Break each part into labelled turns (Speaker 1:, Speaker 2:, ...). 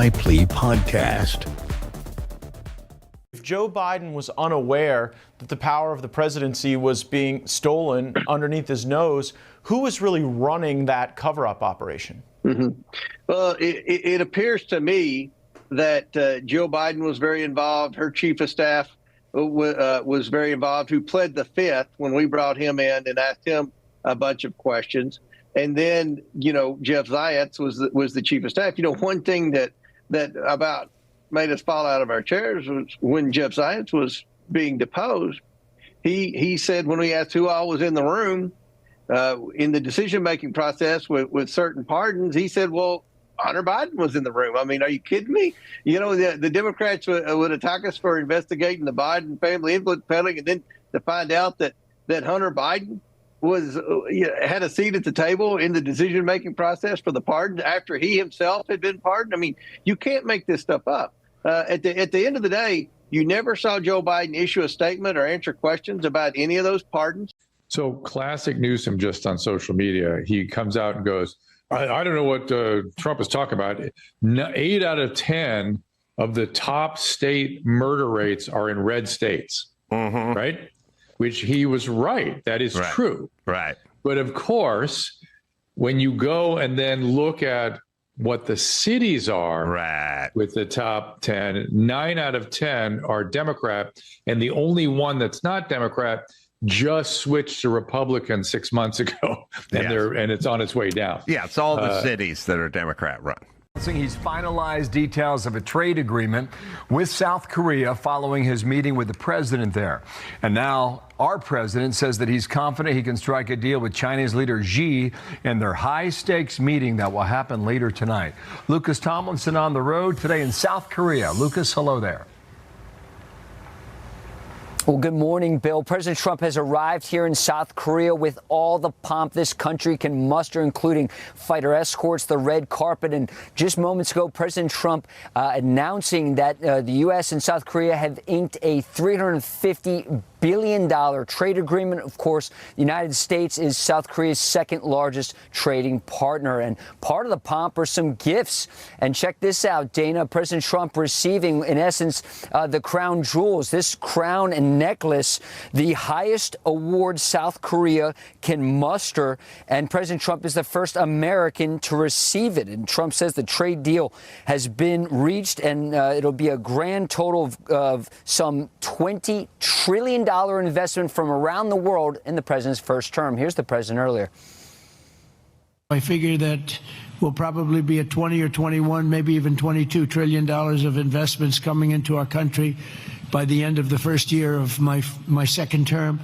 Speaker 1: Laipply podcast.
Speaker 2: If Joe Biden was unaware that the power of the presidency was being stolen underneath his nose, who was really running that cover-up operation?
Speaker 3: Well, it appears to me that Joe Biden was very involved. Her chief of staff was very involved, who pled the fifth when we brought him in and asked him a bunch of questions. And then, Jeff Zients was the chief of staff. One thing that about made us fall out of our chairs was when Jeff Zients was being deposed. He said, when we asked who all was in the room in the decision-making process with certain pardons, he said, well, Hunter Biden was in the room. I mean, are you kidding me? The Democrats would attack us for investigating the Biden family influence peddling, and then to find out that Hunter Biden had a seat at the table in the decision-making process for the pardon after he himself had been pardoned. I mean, you can't make this stuff up. At the end of the day, you never saw Joe Biden issue a statement or answer questions about any of those pardons.
Speaker 4: So classic Newsom just on social media. He comes out and goes, I don't know what Trump is talking about. 8 out of 10 of the top state murder rates are in red states, right? Which he was right. That is true.
Speaker 5: Right.
Speaker 4: But of course, when you go and then look at what the cities are with the top 10, 9 out of 10 are Democrat. And the only one that's not Democrat just switched to Republican 6 months ago, and it's on its way down.
Speaker 5: Yeah, it's all the cities that are Democrat run.
Speaker 6: He's finalized details of a trade agreement with South Korea following his meeting with the president there. And now our president says that he's confident he can strike a deal with Chinese leader Xi in their high-stakes meeting that will happen later tonight. Lucas Tomlinson on the road today in South Korea. Lucas, hello there.
Speaker 7: Well, good morning, Bill. President Trump has arrived here in South Korea with all the pomp this country can muster, including fighter escorts, the red carpet. And just moments ago, President Trump announcing that the U.S. and South Korea have inked a $350 billion trade agreement. Of course, the United States is South Korea's second largest trading partner. And part of the pomp are some gifts. And check this out, Dana. President Trump receiving, in essence, the crown jewels. This crown and necklace, the highest award South Korea can muster. And President Trump is the first American to receive it. And Trump says the trade deal has been reached, and it'll be a grand total of some $20 trillion investment from around the world in the president's first term. Here's the president earlier.
Speaker 8: I figure that will probably be at 20 or 21, maybe even $22 trillion of investments coming into our country by the end of the first year of my second term.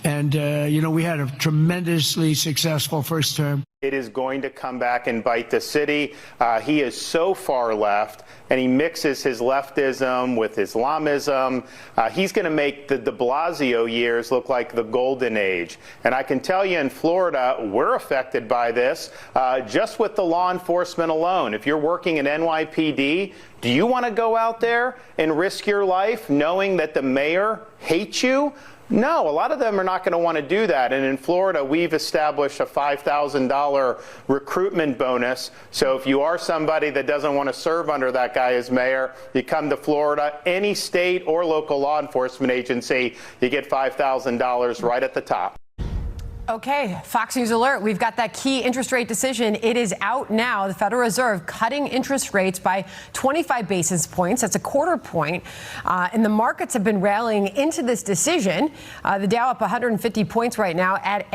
Speaker 8: And, we had a tremendously successful first term.
Speaker 9: It is going to come back and bite the city. He is so far left, and he mixes his leftism with Islamism. He's going to make the de Blasio years look like the golden age. And I can tell you in Florida, we're affected by this just with the law enforcement alone. If you're working at NYPD, do you want to go out there and risk your life knowing that the mayor hates you? No, a lot of them are not going to want to do that. And in Florida, we've established a $5,000 recruitment bonus. So if you are somebody that doesn't want to serve under that guy as mayor, you come to Florida, any state or local law enforcement agency, you get $5,000 right at the top.
Speaker 10: Okay, Fox News alert. We've got that key interest rate decision. It is out now. The Federal Reserve cutting interest rates by 25 basis points. That's a quarter point. And the markets have been rallying into this decision. The Dow up 150 points right now at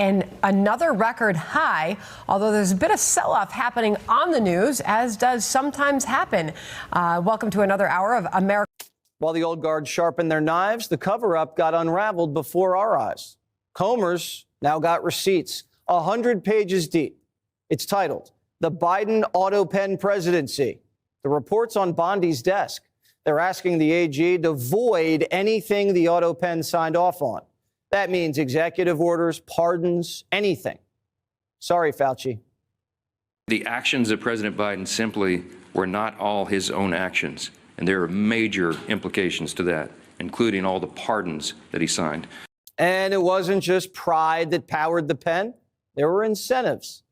Speaker 10: another record high, although there's a bit of sell-off happening on the news, as does sometimes happen. Welcome to another hour of America.
Speaker 11: While the old guard sharpened their knives, the cover-up got unraveled before our eyes. Combers now got receipts, 100 pages deep. It's titled, The Biden Auto Pen Presidency. The report's on Bondi's desk. They're asking the AG to void anything the auto pen signed off on. That means executive orders, pardons, anything. Sorry, Fauci.
Speaker 12: The actions of President Biden simply were not all his own actions, and there are major implications to that, including all the pardons that he signed.
Speaker 11: And it wasn't just pride that powered the pen. There were incentives.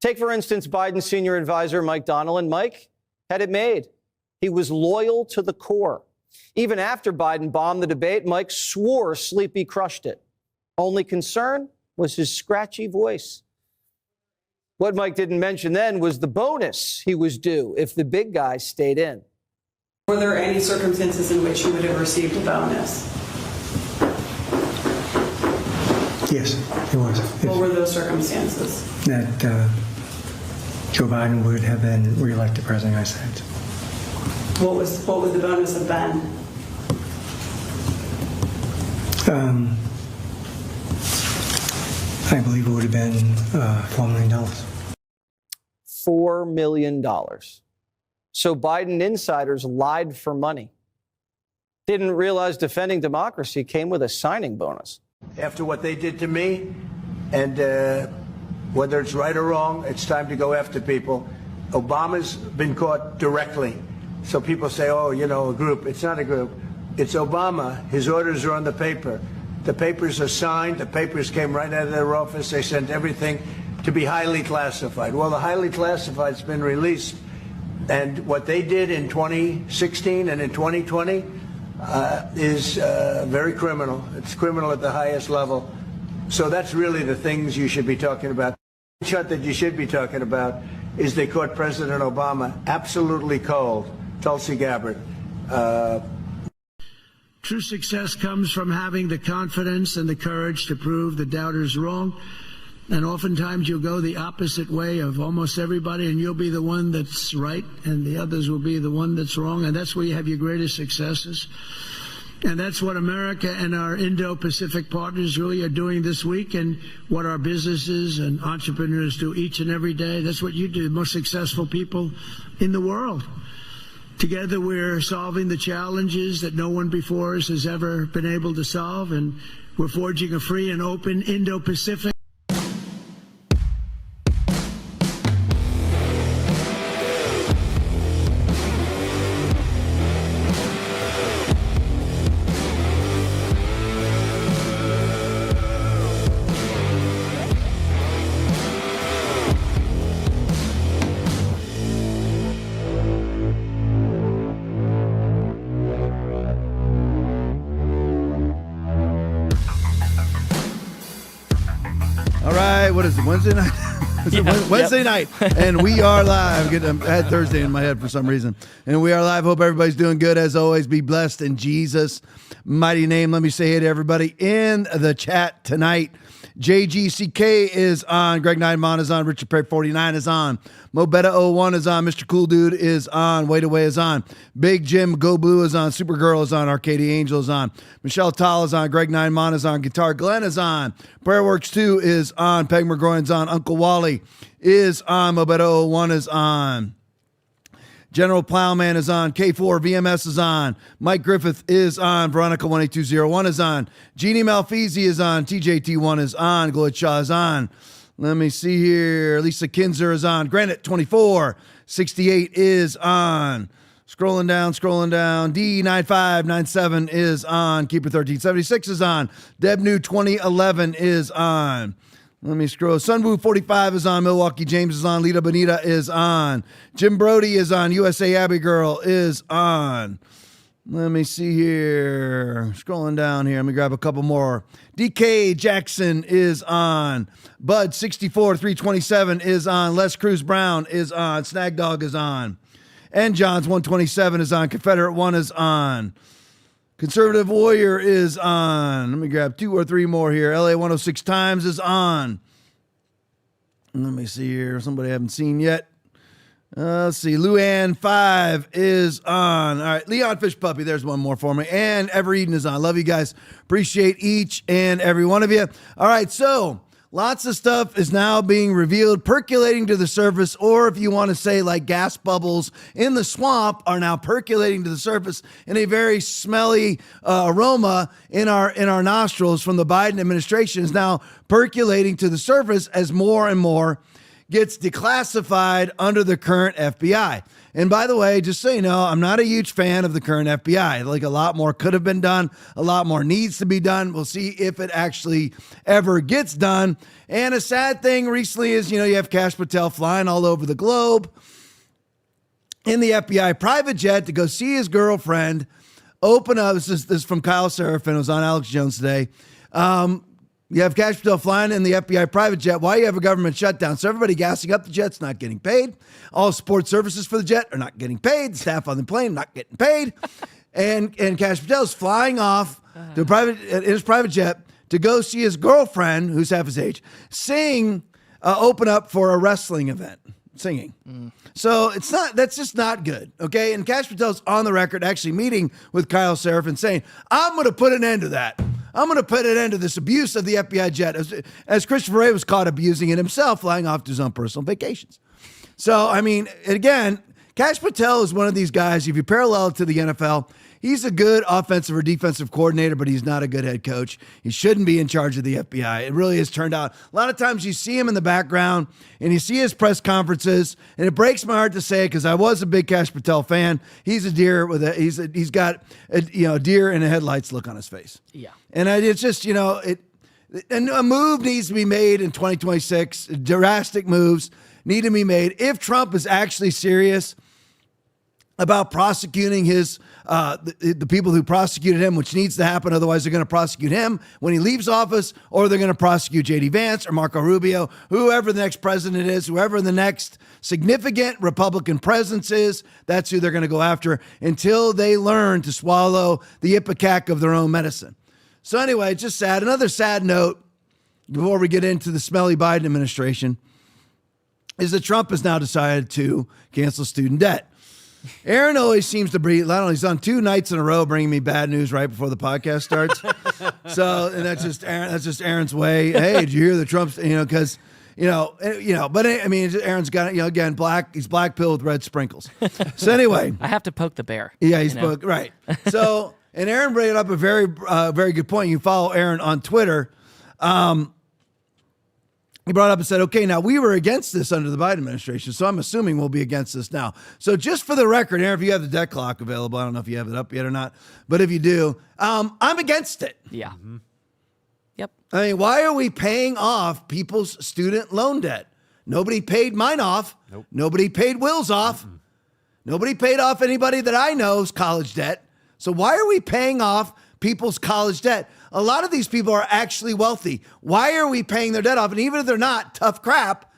Speaker 11: Take, for instance, Biden's senior advisor, Mike Donilon. Mike had it made. He was loyal to the core. Even after Biden bombed the debate, Mike swore Sleepy crushed it. Only concern was his scratchy voice. What Mike didn't mention then was the bonus he was due if the big guy stayed in.
Speaker 13: Were there any circumstances in which you would have received a bonus?
Speaker 14: Yes, there was.
Speaker 13: What were those circumstances?
Speaker 14: That Joe Biden would have been reelected president of the United States.
Speaker 13: What would the bonus have been?
Speaker 14: I believe it would have been $4 million.
Speaker 11: $4 million. So Biden insiders lied for money. Didn't realize defending democracy came with a signing bonus.
Speaker 15: After what they did to me, and whether it's right or wrong, it's time to go after people. Obama's been caught directly. So people say, oh, you know, a group. It's not a group. It's Obama. His orders are on the paper. The papers are signed. The papers came right out of their office. They sent everything to be highly classified. Well, the highly classified's been released. And what they did in 2016 and in 2020 is very criminal. It's criminal at the highest level. So that's really the things you should be talking about. The shot that you should be talking about is they caught President Obama absolutely cold. Tulsi Gabbard.
Speaker 8: True success comes from having the confidence and the courage to prove the doubters wrong. And oftentimes you'll go the opposite way of almost everybody, and you'll be the one that's right, and the others will be the one that's wrong. And that's where you have your greatest successes. And that's what America and our Indo-Pacific partners really are doing this week, and what our businesses and entrepreneurs do each and every day. That's what you do, the most successful people in the world. Together we're solving the challenges that no one before us has ever been able to solve, and we're forging a free and open Indo-Pacific.
Speaker 16: What is it, Wednesday night? Wednesday night, and we are live. I had Thursday in my head for some reason. And we are live. Hope everybody's doing good. As always, be blessed in Jesus' mighty name. Let me say hey to everybody in the chat tonight. JGCK is on. Greg Neidemont is on. Richard Perry 49 is on. Mobetta01 is on. Mr. Cool Dude is on. Wait Away is on. Big Jim Go Blue is on. Supergirl is on. Arcadia Angel is on. Michelle Tall is on. Greg Neidemont is on. Guitar Glenn is on. Prayerworks 2 is on. Peg McGroin's on. Uncle Wally is on. Mobetta01 is on. General Plowman is on. K4 VMS is on. Mike Griffith is on. Veronica 18201 is on. Jeannie Malfeasy is on. TJT1 is on. Gloyd Shaw is on. Let me see here. Lisa Kinzer is on. Granite 2468 is on. Scrolling down. D9597 is on. Keeper 1376 is on. Deb New 2011 is on. Let me scroll. Sunwoo 45 is on. Milwaukee James is on. Lita Bonita is on. Jim Brody is on. USA Abbey Girl is on. Let me see here. Scrolling down here. Let me grab a couple more. DK Jackson is on. Bud 64 327 is on. Les Cruz Brown is on. Snag Dog is on. And Johns 127 is on. Confederate 1 is on. Conservative Warrior is on. Let me grab 2 or 3 more here. LA 106 Times is on. Let me see here. Somebody I haven't seen yet. Let's see. Luann 5 is on. All right. Leon Fish Puppy. There's one more for me. And Ever Eden is on. Love you guys. Appreciate each and every one of you. All right. So lots of stuff is now being revealed, percolating to the surface, or if you want to say like gas bubbles in the swamp are now percolating to the surface in a very smelly aroma in our nostrils from the Biden administration is now percolating to the surface as more and more gets declassified under the current FBI. And by the way, just so you know, I'm not a huge fan of the current FBI. Like a lot more could have been done. A lot more needs to be done. We'll see if it actually ever gets done. And a sad thing recently is, you have Kash Patel flying all over the globe. in the FBI private jet to go see his girlfriend. Open up. This is from Kyle Seraphin. It was on Alex Jones today. You have Kash Patel flying in the FBI private jet while you have a government shutdown. So everybody gassing up the jet's not getting paid. All support services for the jet are not getting paid. The staff on the plane not getting paid. And Kash Patel's flying off to in his private jet to go see his girlfriend, who's half his age, open up for a wrestling event, singing. So that's just not good, okay? And Kash Patel's on the record actually meeting with Kyle Seraphin saying, I'm going to put an end to that. I'm going to put an end to this abuse of the FBI jet, as Christopher Wray was caught abusing it himself, flying off to his own personal vacations. So, I mean, again, Kash Patel is one of these guys, if you parallel it to the NFL, he's a good offensive or defensive coordinator, but he's not a good head coach. He shouldn't be in charge of the FBI. It really has turned out. A lot of times you see him in the background and you see his press conferences, and it breaks my heart to say it because I was a big Kash Patel fan. He's a deer he's got a deer in the headlights look on his face.
Speaker 17: Yeah.
Speaker 16: And it's just, and a move needs to be made in 2026. Drastic moves need to be made. If Trump is actually serious about prosecuting the people who prosecuted him, which needs to happen. Otherwise, they're going to prosecute him when he leaves office, or they're going to prosecute J.D. Vance or Marco Rubio, whoever the next president is, whoever the next significant Republican presence is. That's who they're going to go after until they learn to swallow the ipecac of their own medicine. So anyway, it's just sad. Another sad note before we get into the smelly Biden administration is that Trump has now decided to cancel student debt. Aaron always seems to breathe. I don't know, he's on 2 nights in a row bringing me bad news right before the podcast starts. And that's just Aaron's way. Hey, did you hear the Trump's, because, but I mean, Aaron's got, again, he's black pill with red sprinkles. So anyway.
Speaker 17: I have to poke the bear.
Speaker 16: Yeah, right. So, and Aaron brought up a very, very good point. You follow Aaron on Twitter. He brought up and said, okay, now we were against this under the Biden administration, so I'm assuming we'll be against this now. So just for the record, Aaron, if you have the debt clock available, I don't know if you have it up yet or not, but if you do, I'm against it.
Speaker 17: Yeah. Yep.
Speaker 16: I mean, why are we paying off people's student loan debt? Nobody paid mine off. Nope. Nobody paid Will's off. Nobody paid off anybody that I know's college debt. So why are we paying off people's college debt? A lot of these people are actually wealthy. Why are we paying their debt off? And even if they're not, tough crap.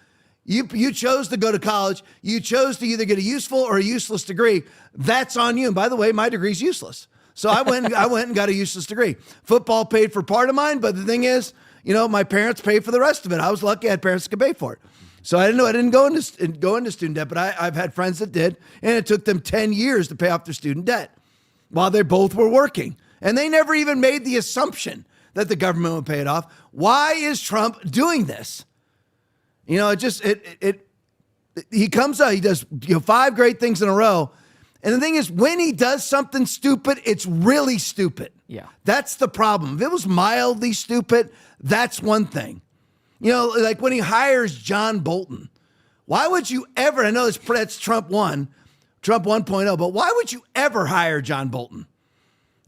Speaker 16: You chose to go to college. You chose to either get a useful or a useless degree. That's on you. And by the way, my degree's useless. So I went and got a useless degree. Football paid for part of mine, but the thing is, my parents paid for the rest of it. I was lucky I had parents that could pay for it. So I didn't go into student debt, but I've had friends that did, and it took them 10 years to pay off their student debt while they both were working. And they never even made the assumption that the government would pay it off. Why is Trump doing this? He comes out, he does 5 great things in a row. And the thing is, when he does something stupid, it's really stupid.
Speaker 17: Yeah. That's
Speaker 16: the problem. If it was mildly stupid, that's one thing. Like when he hires John Bolton. Why would you ever, I know that's Trump 1.0, but why would you ever hire John Bolton?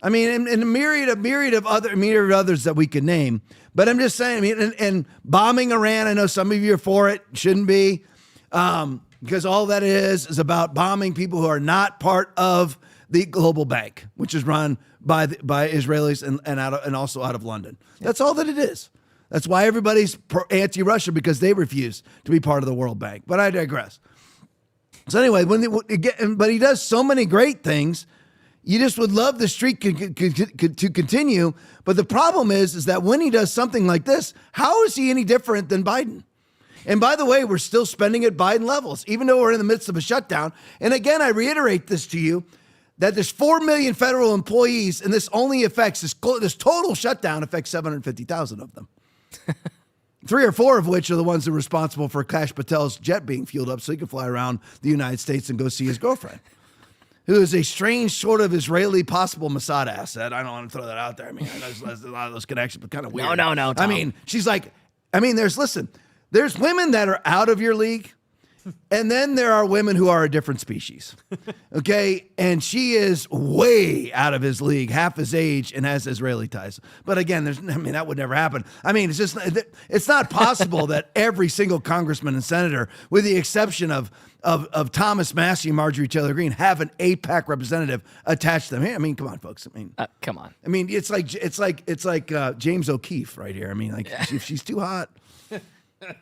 Speaker 16: I mean, in a myriad of others that we could name. But I'm just saying, and bombing Iran, I know some of you are for it, shouldn't be, because all that is about bombing people who are not part of the global bank, which is run by Israelis and also out of London. That's all that it is. That's why everybody's anti-Russia, because they refuse to be part of the World Bank. But I digress. So anyway, but he does so many great things. You just would love the streak to continue. But the problem is that when he does something like this, how is he any different than Biden? And by the way, we're still spending at Biden levels, even though we're in the midst of a shutdown. And again, I reiterate this to you, that there's 4 million federal employees, and this only affects, this total shutdown affects 750,000 of them. 3 or 4 of which are the ones that are responsible for Kash Patel's jet being fueled up so he can fly around the United States and go see his girlfriend, who is a strange sort of Israeli possible Mossad asset. I don't want to throw that out there. I mean, there's a lot of those connections, but kind of weird.
Speaker 17: No, Tom.
Speaker 16: I mean, she's like, there's women that are out of your league, And then there are women who are a different species. Okay. And she is way out of his league, half his age, and has Israeli ties. But again, that would never happen. I mean, it's not possible that every single congressman and senator, with the exception of Thomas Massey and Marjorie Taylor Greene, have an AIPAC representative attached to them. Hey, I mean, come on, folks. I mean,
Speaker 17: come on.
Speaker 16: I mean, it's like James O'Keefe right here. I mean, like if she's too hot,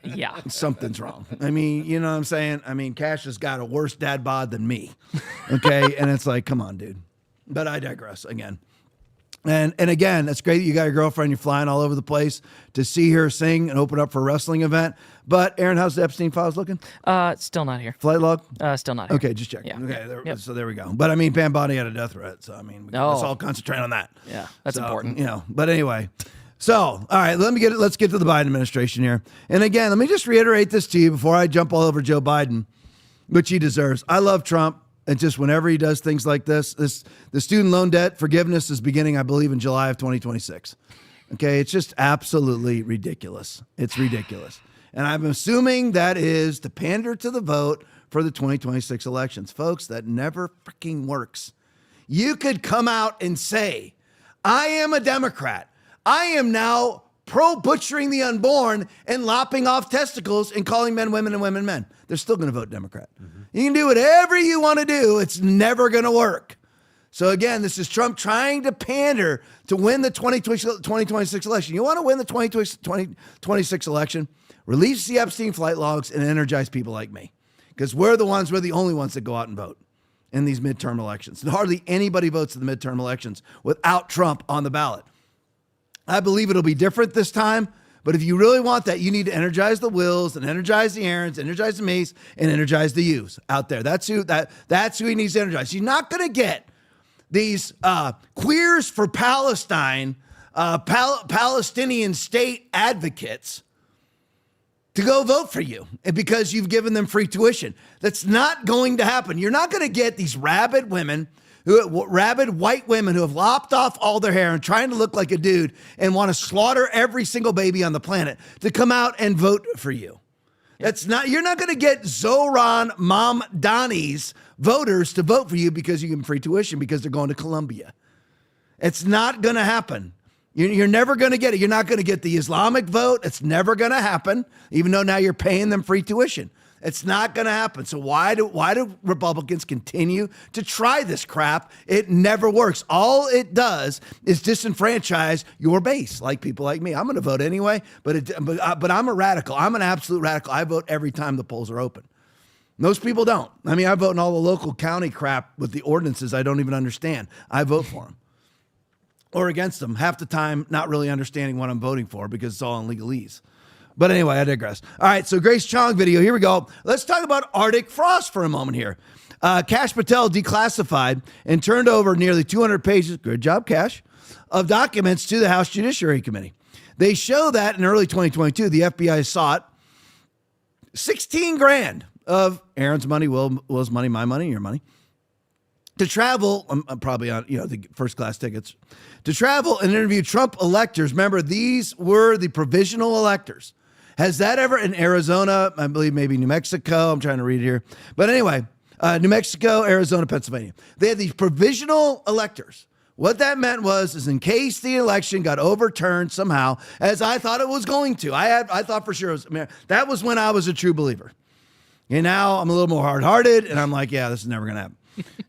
Speaker 17: yeah,
Speaker 16: something's wrong. I mean, you know what I'm saying? I mean, Cash has got a worse dad bod than me. Okay, and it's like, come on, dude. But I digress again. And again, that's great that you got your girlfriend, you're flying all over the place to see her sing and open up for a wrestling event. But Aaron, how's the Epstein files looking?
Speaker 17: Still not here.
Speaker 16: Flight log?
Speaker 17: Still not here.
Speaker 16: Okay, just checking.
Speaker 17: Yeah.
Speaker 16: Okay, so there we go. But I mean, Pam Bondi had a death threat, so I mean, let's all concentrate on that.
Speaker 17: Yeah, that's important.
Speaker 16: You know, but anyway. So, all right, let's get to the Biden administration here. And again, let me just reiterate this to you before I jump all over Joe Biden, which he deserves. I love Trump. And just whenever he does things like this, the student loan debt forgiveness is beginning, I believe, in July of 2026. Okay, it's just absolutely ridiculous. It's ridiculous. And I'm assuming that is to pander to the vote for the 2026 elections. Folks, that never freaking works. You could come out and say, I am a Democrat. I am now pro-butchering the unborn and lopping off testicles and calling men women and women men. They're still going to vote Democrat. You can do whatever you want to do. It's never going to work. So again, this is Trump trying to pander to win the 2026 election. You want to win the 2026 election? Release the Epstein flight logs and energize people like me. Because we're the only ones that go out and vote in these midterm elections. And hardly anybody votes in the midterm elections without Trump on the ballot. I believe it'll be different this time. But if you really want that, you need to energize the Wills and energize the Aarons, energize the Mace, and energize the Hughes out there. That's who he needs to energize. You're not going to get these queers for Palestine, Palestinian state advocates to go vote for you because you've given them free tuition. That's not going to happen. You're not going to get these rabid white women who have lopped off all their hair and trying to look like a dude and want to slaughter every single baby on the planet to come out and vote for you. You're not going to get Zoran Mamdani's voters to vote for you because you give them free tuition because they're going to Columbia. It's not going to happen. You're never going to get it. You're not going to get the Islamic vote. It's never going to happen, even though now you're paying them free tuition. It's not going to happen. So why do Republicans continue to try this crap? It never works. All it does is disenfranchise your base, like people like me. I'm going to vote anyway, but I'm a radical. I'm an absolute radical. I vote every time the polls are open. Most people don't. I mean, I vote in all the local county crap with the ordinances I don't even understand. I vote for them or against them, half the time not really understanding what I'm voting for because it's all in legalese. But anyway, I digress. All right, so Grace Chong video. Here we go. Let's talk about Arctic frost for a moment here. Kash Patel declassified and turned over nearly 200 pages, good job, Kash, of documents to the House Judiciary Committee. They show that in early 2022, the FBI sought $16,000 of Aaron's money, Will's money, my money, your money, to travel, probably on the first class tickets, to travel and interview Trump electors. Remember, these were the provisional electors. Has that ever in Arizona, I believe maybe New Mexico, I'm trying to read here. But anyway, New Mexico, Arizona, Pennsylvania. They had these provisional electors. What that meant is in case the election got overturned somehow, as I thought it was going to. I thought for sure that was when I was a true believer. And now I'm a little more hard-hearted, and I'm like, yeah, this is never going to happen.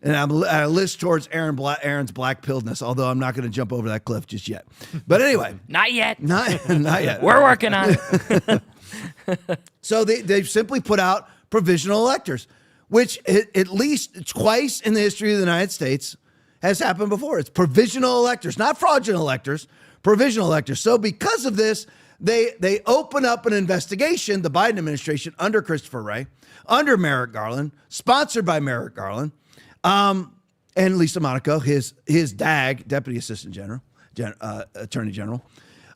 Speaker 16: And I list towards Aaron's black-pilledness, although I'm not going to jump over that cliff just yet. But anyway.
Speaker 17: Not yet.
Speaker 16: Not yet.
Speaker 17: We're working on it.
Speaker 16: So they've simply put out provisional electors, which at least twice in the history of the United States has happened before. It's provisional electors, not fraudulent electors, provisional electors. So because of this, they open up an investigation, the Biden administration, under Christopher Wray, under Merrick Garland, sponsored by Merrick Garland, and Lisa Monaco, his DAG, Deputy Assistant Attorney General.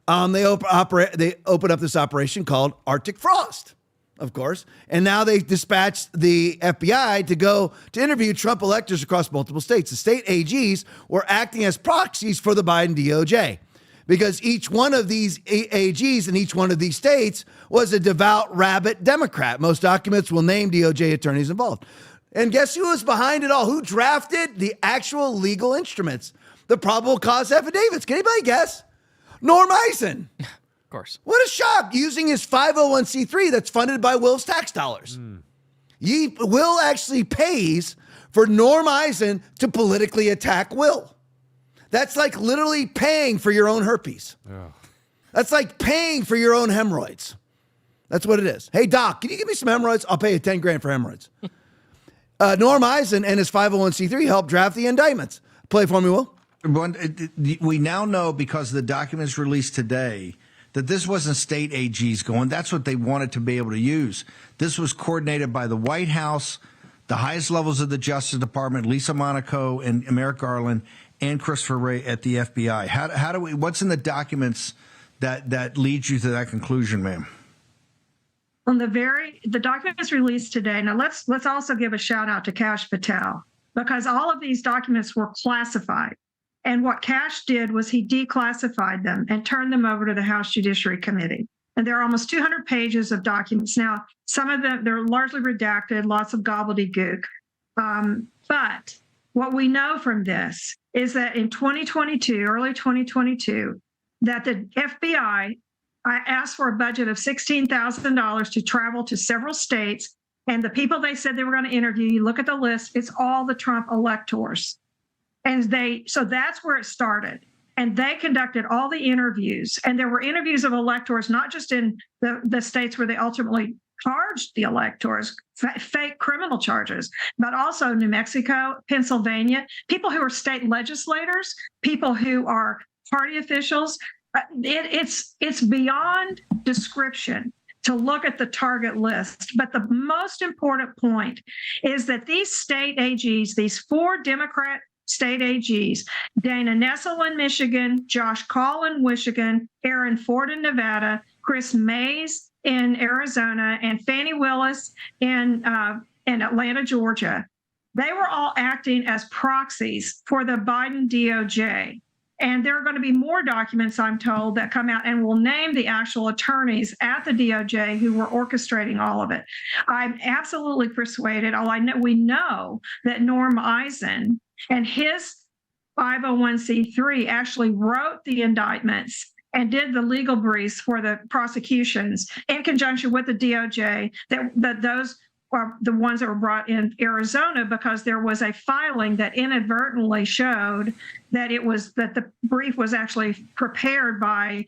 Speaker 16: They open up this operation called Arctic Frost, of course, and now they dispatched the FBI to go to interview Trump electors across multiple states. The state AGs were acting as proxies for the Biden DOJ. because each one of these AGs in each one of these states was a devout rabbit Democrat. Most documents will name DOJ attorneys involved. And guess who was behind it all? Who drafted the actual legal instruments? The probable cause affidavits. Can anybody guess? Norm Eisen.
Speaker 17: Of course.
Speaker 16: What a shock. Using his 501c3 that's funded by Will's tax dollars. Will actually pays for Norm Eisen to politically attack Will. That's like literally paying for your own herpes. That's like paying for your own hemorrhoids. That's what it is. Hey, Doc, can you give me some hemorrhoids? I'll pay you 10 grand for hemorrhoids. Norm Eisen and his 501c3 helped draft the indictments. Play for me, Will.
Speaker 18: We now know, because the documents released today, that this wasn't state AGs going. That's what they wanted to be able to use. This was coordinated by the White House, the highest levels of the Justice Department, Lisa Monaco and Merrick Garland, and Christopher Wray at the FBI. How do we? What's in the documents that leads you to that conclusion, ma'am?
Speaker 19: On the documents released today. Now let's also give a shout out to Kash Patel, because all of these documents were classified. And what Kash did was he declassified them and turned them over to the House Judiciary Committee. And there are almost 200 pages of documents. Now, some of them, they're largely redacted, lots of gobbledygook. But what we know from this is that in 2022, early 2022, that the FBI asked for a budget of $16,000 to travel to several states. And the people they said they were going to interview, you look at the list, it's all the Trump electors. And so that's where it started. And they conducted all the interviews. And there were interviews of electors, not just in the states where they ultimately charged the electors, fake criminal charges, but also New Mexico, Pennsylvania, people who are state legislators, people who are party officials. It's beyond description to look at the target list. But the most important point is that these state AGs, these 4 Democrat state AGs, Dana Nessel in Michigan, Josh Kaul in Michigan, Aaron Ford in Nevada, Chris Mays in Arizona, and Fannie Willis in Atlanta, Georgia, they were all acting as proxies for the Biden DOJ. And there are going to be more documents, I'm told, that come out and will name the actual attorneys at the DOJ who were orchestrating all of it. I'm absolutely persuaded. We know that Norm Eisen and his 501c3 actually wrote the indictments and did the legal briefs for the prosecutions in conjunction with the DOJ, that those are the ones that were brought in Arizona, because there was a filing that inadvertently showed that the brief was actually prepared by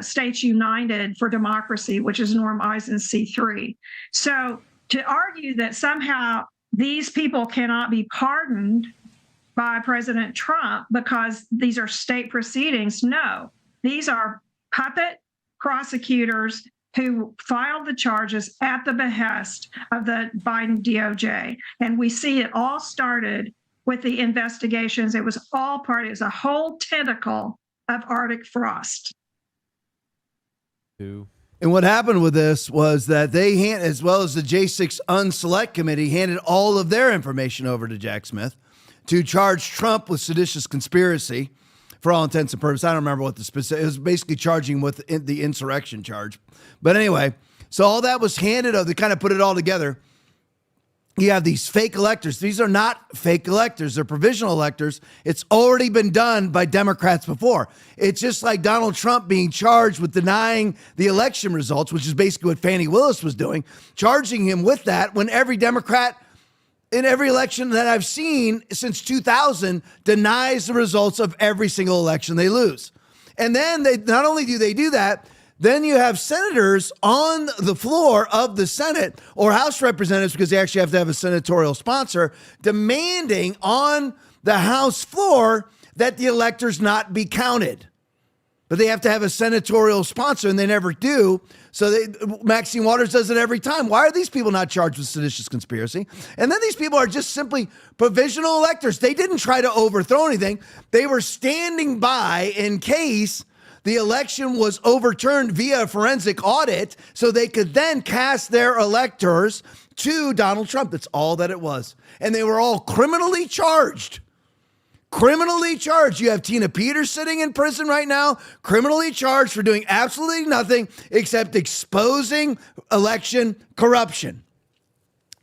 Speaker 19: States United for Democracy, which is Norm Eisen's C3. So to argue that somehow these people cannot be pardoned by President Trump because these are state proceedings, no. These are puppet prosecutors who filed the charges at the behest of the Biden DOJ. And we see it all started with the investigations. It was a whole tentacle of Arctic frost.
Speaker 16: And what happened with this was that they, as well as the J6 Unselect Committee, handed all of their information over to Jack Smith to charge Trump with seditious conspiracy. For all intents and purposes, I don't remember what the specific. It was basically charging with the insurrection charge. But anyway, so all that was handed over. They kind of put it all together. You have these fake electors. These are not fake electors. They're provisional electors. It's already been done by Democrats before. It's just like Donald Trump being charged with denying the election results, which is basically what Fannie Willis was doing, charging him with that when every Democrat in every election that I've seen since 2000 denies the results of every single election they lose. And then they not only do they do that, then you have senators on the floor of the Senate or House representatives, because they actually have to have a senatorial sponsor, demanding on the House floor that the electors not be counted. But they have to have a senatorial sponsor, and they never do. So Maxine Waters does it every time. Why are these people not charged with seditious conspiracy? And then these people are just simply provisional electors. They didn't try to overthrow anything. They were standing by in case the election was overturned via a forensic audit so they could then cast their electors to Donald Trump. That's all that it was. And they were all criminally charged. criminally charged. You have Tina Peters sitting in prison right now, criminally charged for doing absolutely nothing except exposing election corruption.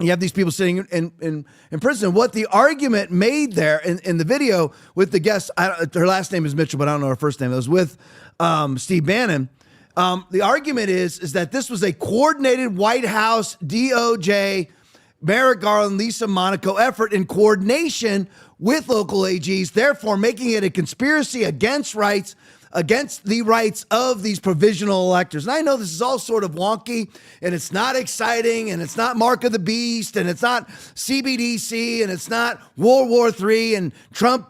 Speaker 16: You have these people sitting in prison. What the argument made there in the video with the guest, her last name is Mitchell, but I don't know her first name. It was with Steve Bannon. The argument is that this was a coordinated White House, DOJ, Merrick Garland, Lisa Monaco effort in coordination with local AGs, therefore making it a conspiracy against the rights of these provisional electors. And I know this is all sort of wonky, and it's not exciting, and it's not Mark of the Beast, and it's not CBDC, and it's not World War III, and Trump,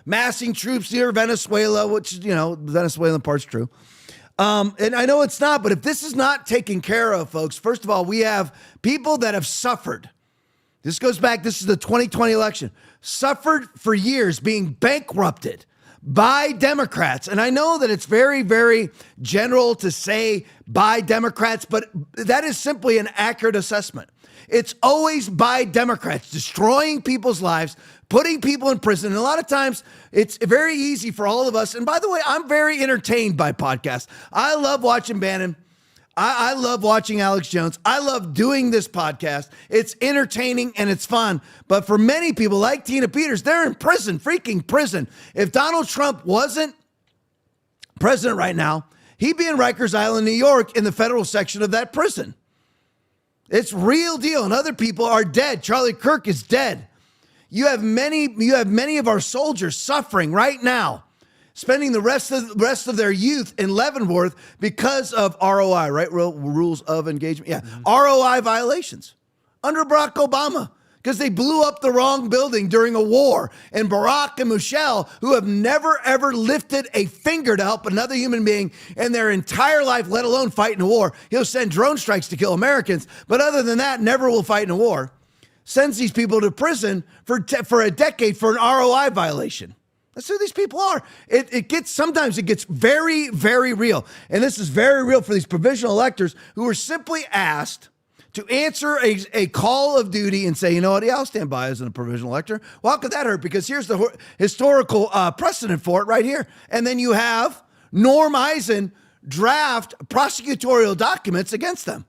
Speaker 16: massing troops near Venezuela, which, the Venezuelan part's true. And I know it's not, but if this is not taken care of, folks, first of all, we have people that have suffered. This goes back, this is the 2020 election, suffered for years being bankrupted by Democrats. And I know that it's very, very general to say by Democrats, but that is simply an accurate assessment. It's always by Democrats, destroying people's lives, putting people in prison. And a lot of times it's very easy for all of us. And by the way, I'm very entertained by podcasts. I love watching Bannon. I love watching Alex Jones. I love doing this podcast. It's entertaining and it's fun. But for many people like Tina Peters, they're in prison, freaking prison. If Donald Trump wasn't president right now, he'd be in Rikers Island, New York, in the federal section of that prison. It's real deal. And other people are dead. Charlie Kirk is dead. You have many of our soldiers suffering right now, spending the rest of their youth in Leavenworth because of ROI, right? Rules of engagement. Yeah. ROI violations under Barack Obama because they blew up the wrong building during a war. And Barack and Michelle, who have never, ever lifted a finger to help another human being in their entire life, let alone fight in a war. He'll send drone strikes to kill Americans. But other than that, never will fight in a war. Sends these people to prison for a decade for an ROI violation. That's who these people are. Sometimes it gets very, very real. And this is very real for these provisional electors who are simply asked to answer a call of duty and say, you know what, yeah, I'll stand by as a provisional elector. Well, how could that hurt? Because here's the historical precedent for it right here. And then you have Norm Eisen draft prosecutorial documents against them.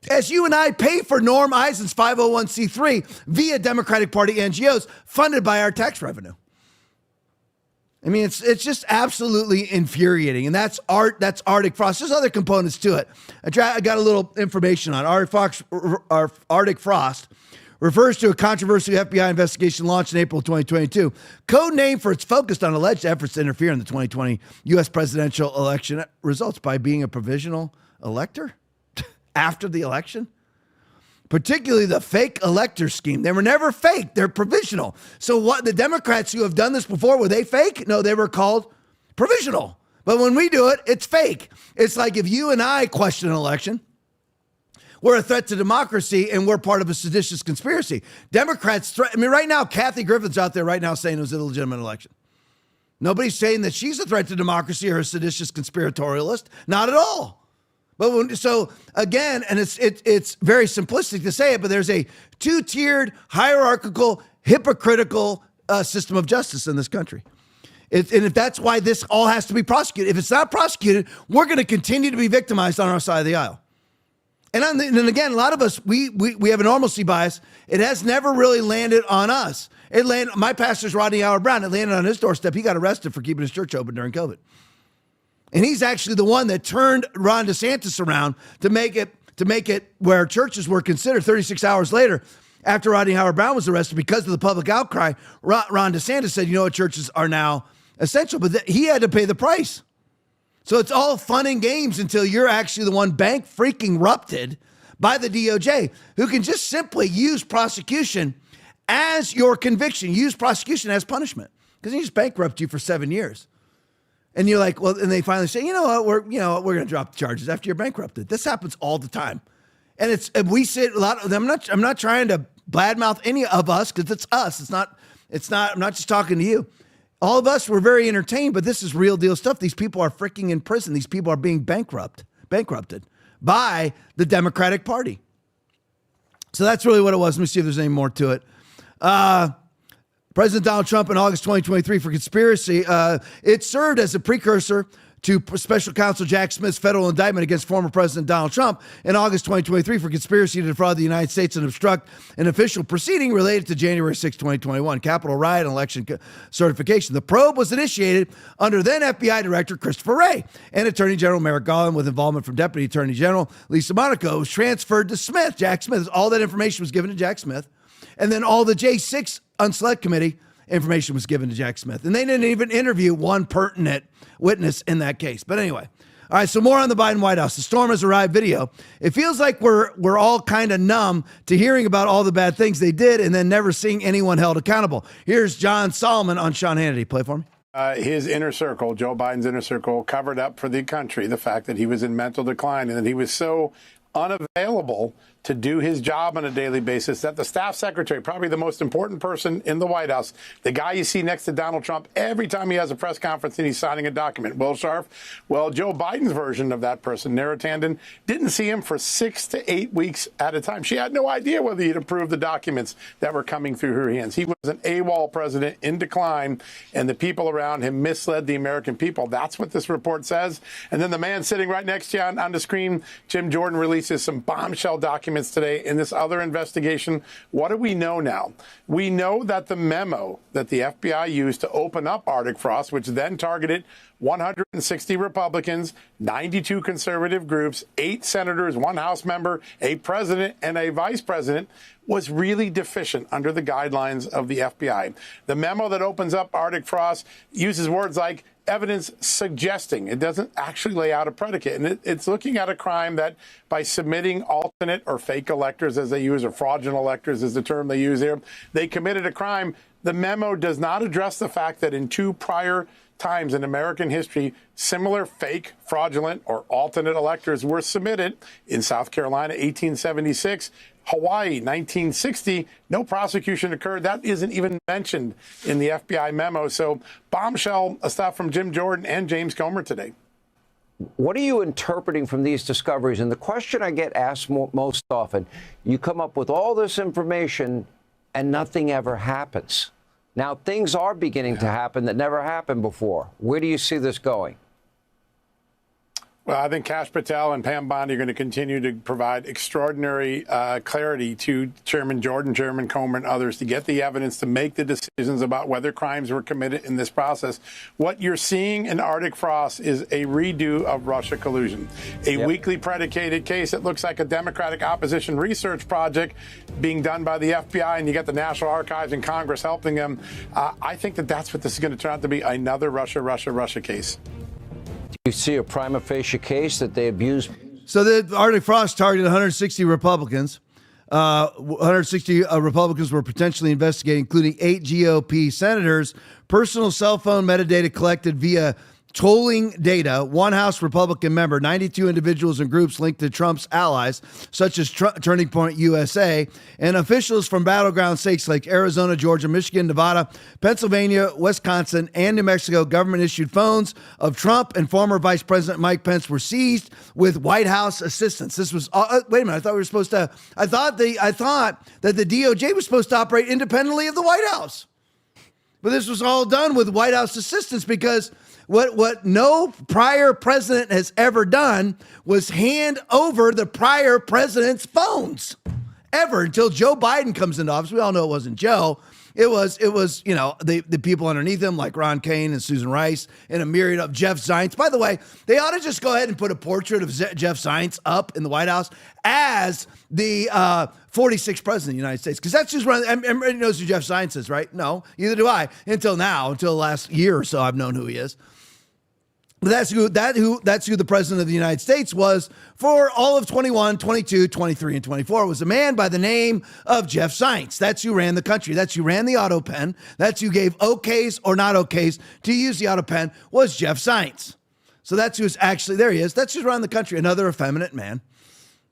Speaker 16: As you and I pay for Norm Eisen's 501c3 via Democratic Party NGOs funded by our tax revenue. I mean, it's just absolutely infuriating. And that's Arctic Frost. There's other components to it. I got a little information on Arctic Frost. Refers to a controversial FBI investigation launched in April 2022, code name for its focused on alleged efforts to interfere in the 2020 U.S. presidential election results by being a provisional elector after the election. Particularly the fake elector scheme. They were never fake. They're provisional. So what the Democrats who have done this before, were they fake? No, they were called provisional. But when we do it, it's fake. It's like if you and I question an election, we're a threat to democracy and we're part of a seditious conspiracy. Democrats, right now, Kathy Griffin's out there right now saying it was a legitimate election. Nobody's saying that she's a threat to democracy or a seditious conspiratorialist. Not at all. But so again, and it's very simplistic to say it, but there's a two-tiered, hierarchical, hypocritical system of justice in this country. And if that's why this all has to be prosecuted, if it's not prosecuted, we're going to continue to be victimized on our side of the aisle. And again, a lot of us, we have a normalcy bias. It has never really landed on us. My pastor's Rodney Howard Brown. It landed on his doorstep. He got arrested for keeping his church open during COVID. And he's actually the one that turned Ron DeSantis around to make it where churches were considered 36 hours later after Rodney Howard Brown was arrested because of the public outcry. Ron DeSantis said, you know what, churches are now essential, but he had to pay the price. So it's all fun and games until you're actually the one bank freaking rupted by the DOJ, who can just simply use prosecution as your conviction, use prosecution as punishment, because he just bankrupt you for 7 years. And you're like, well, and they finally say, you know what, we're going to drop the charges after you're bankrupted. This happens all the time. And we sit a lot of them. I'm not trying to badmouth any of us because it's us. I'm not just talking to you. All of us were very entertained, but this is real deal stuff. These people are freaking in prison. These people are being bankrupted by the Democratic Party. So that's really what it was. Let me see if there's any more to it. President Donald Trump in August 2023 for conspiracy. It served as a precursor to Special Counsel Jack Smith's federal indictment against former President Donald Trump in August 2023 for conspiracy to defraud the United States and obstruct an official proceeding related to January 6, 2021, Capitol riot and election certification. The probe was initiated under then FBI Director Christopher Wray and Attorney General Merrick Garland with involvement from Deputy Attorney General Lisa Monaco. It was transferred to Smith, Jack Smith. All that information was given to Jack Smith. And then all the J6 Unselect Committee information was given to Jack Smith. And they didn't even interview one pertinent witness in that case. But anyway, all right, so more on the Biden White House. The storm has arrived video. It feels like we're all kind of numb to hearing about all the bad things they did and then never seeing anyone held accountable. Here's John Solomon on Sean Hannity. Play for me.
Speaker 20: His inner circle, Joe Biden's inner circle, covered up for the country the fact that he was in mental decline and that he was so unavailable to do his job on a daily basis that the staff secretary, probably the most important person in the White House, the guy you see next to Donald Trump every time he has a press conference and he's signing a document, Will Scharf, well, Joe Biden's version of that person, Nara Tanden, didn't see him for 6 to 8 weeks at a time. She had no idea whether he'd approved the documents that were coming through her hands. He was an AWOL president in decline, and the people around him misled the American people. That's what this report says. And then the man sitting right next to you on the screen, Jim Jordan, releases some bombshell documents today in this other investigation. What do we know now? We know that the memo that the FBI used to open up Arctic Frost, which then targeted 160 Republicans, 92 conservative groups, 8 senators, 1 House member, a president, and a vice president, was really deficient under the guidelines of the FBI. The memo that opens up Arctic Frost uses words like evidence suggesting. It doesn't actually lay out a predicate. And it's looking at a crime that by submitting alternate or fake electors, as they use, or fraudulent electors is the term they use here, they committed a crime. The memo does not address the fact that in 2 prior times in American history, similar fake, fraudulent, or alternate electors were submitted in South Carolina, 1876, Hawaii, 1960. No prosecution occurred. That isn't even mentioned in the FBI memo. So bombshell stuff from Jim Jordan and James Comer today.
Speaker 21: What are you interpreting from these discoveries? And the question I get asked most often, you come up with all this information and nothing ever happens. Now, things are beginning to happen that never happened before. Where do you see this going?
Speaker 20: Well, I think Kash Patel and Pam Bondi are going to continue to provide extraordinary clarity to Chairman Jordan, Chairman Comer, and others to get the evidence to make the decisions about whether crimes were committed in this process. What you're seeing in Arctic Frost is a redo of Russia collusion, a weakly predicated case that looks like a Democratic opposition research project being done by the FBI, and you got the National Archives and Congress helping them. I think that that's what this is going to turn out to be, another Russia case.
Speaker 21: You see a prima facie case that they abused.
Speaker 16: So the Arctic Frost targeted 160 Republicans. 160 Republicans were potentially investigated, including 8 GOP senators. Personal cell phone metadata collected via tolling data, 1 House Republican member, 92 individuals and groups linked to Trump's allies, such as Turning Point USA, and officials from battleground states like Arizona, Georgia, Michigan, Nevada, Pennsylvania, Wisconsin, and New Mexico. Government-issued phones of Trump and former Vice President Mike Pence were seized with White House assistance. This was wait a minute. I thought we were supposed to. I thought that the DOJ was supposed to operate independently of the White House, but this was all done with White House assistance because. What no prior president has ever done was hand over the prior president's phones ever until Joe Biden comes into office. We all know it wasn't Joe. It was the people underneath him like Ron Kaine and Susan Rice and a myriad of Jeff Zients. By the way, they ought to just go ahead and put a portrait of Jeff Zients up in the White House as the 46th president of the United States, because that's just running. Everybody knows who Jeff Zients is, right? No, neither do I. Until the last year or so, I've known who he is. But that's who the president of the United States was for all of 21, 22, 23, and 24. It was a man by the name of Jeff Zients. That's who ran the country. That's who ran the auto pen. That's who gave okays or not okays to use the auto pen was Jeff Zients. So that's who's actually, there he is. That's who's running the country. Another effeminate man.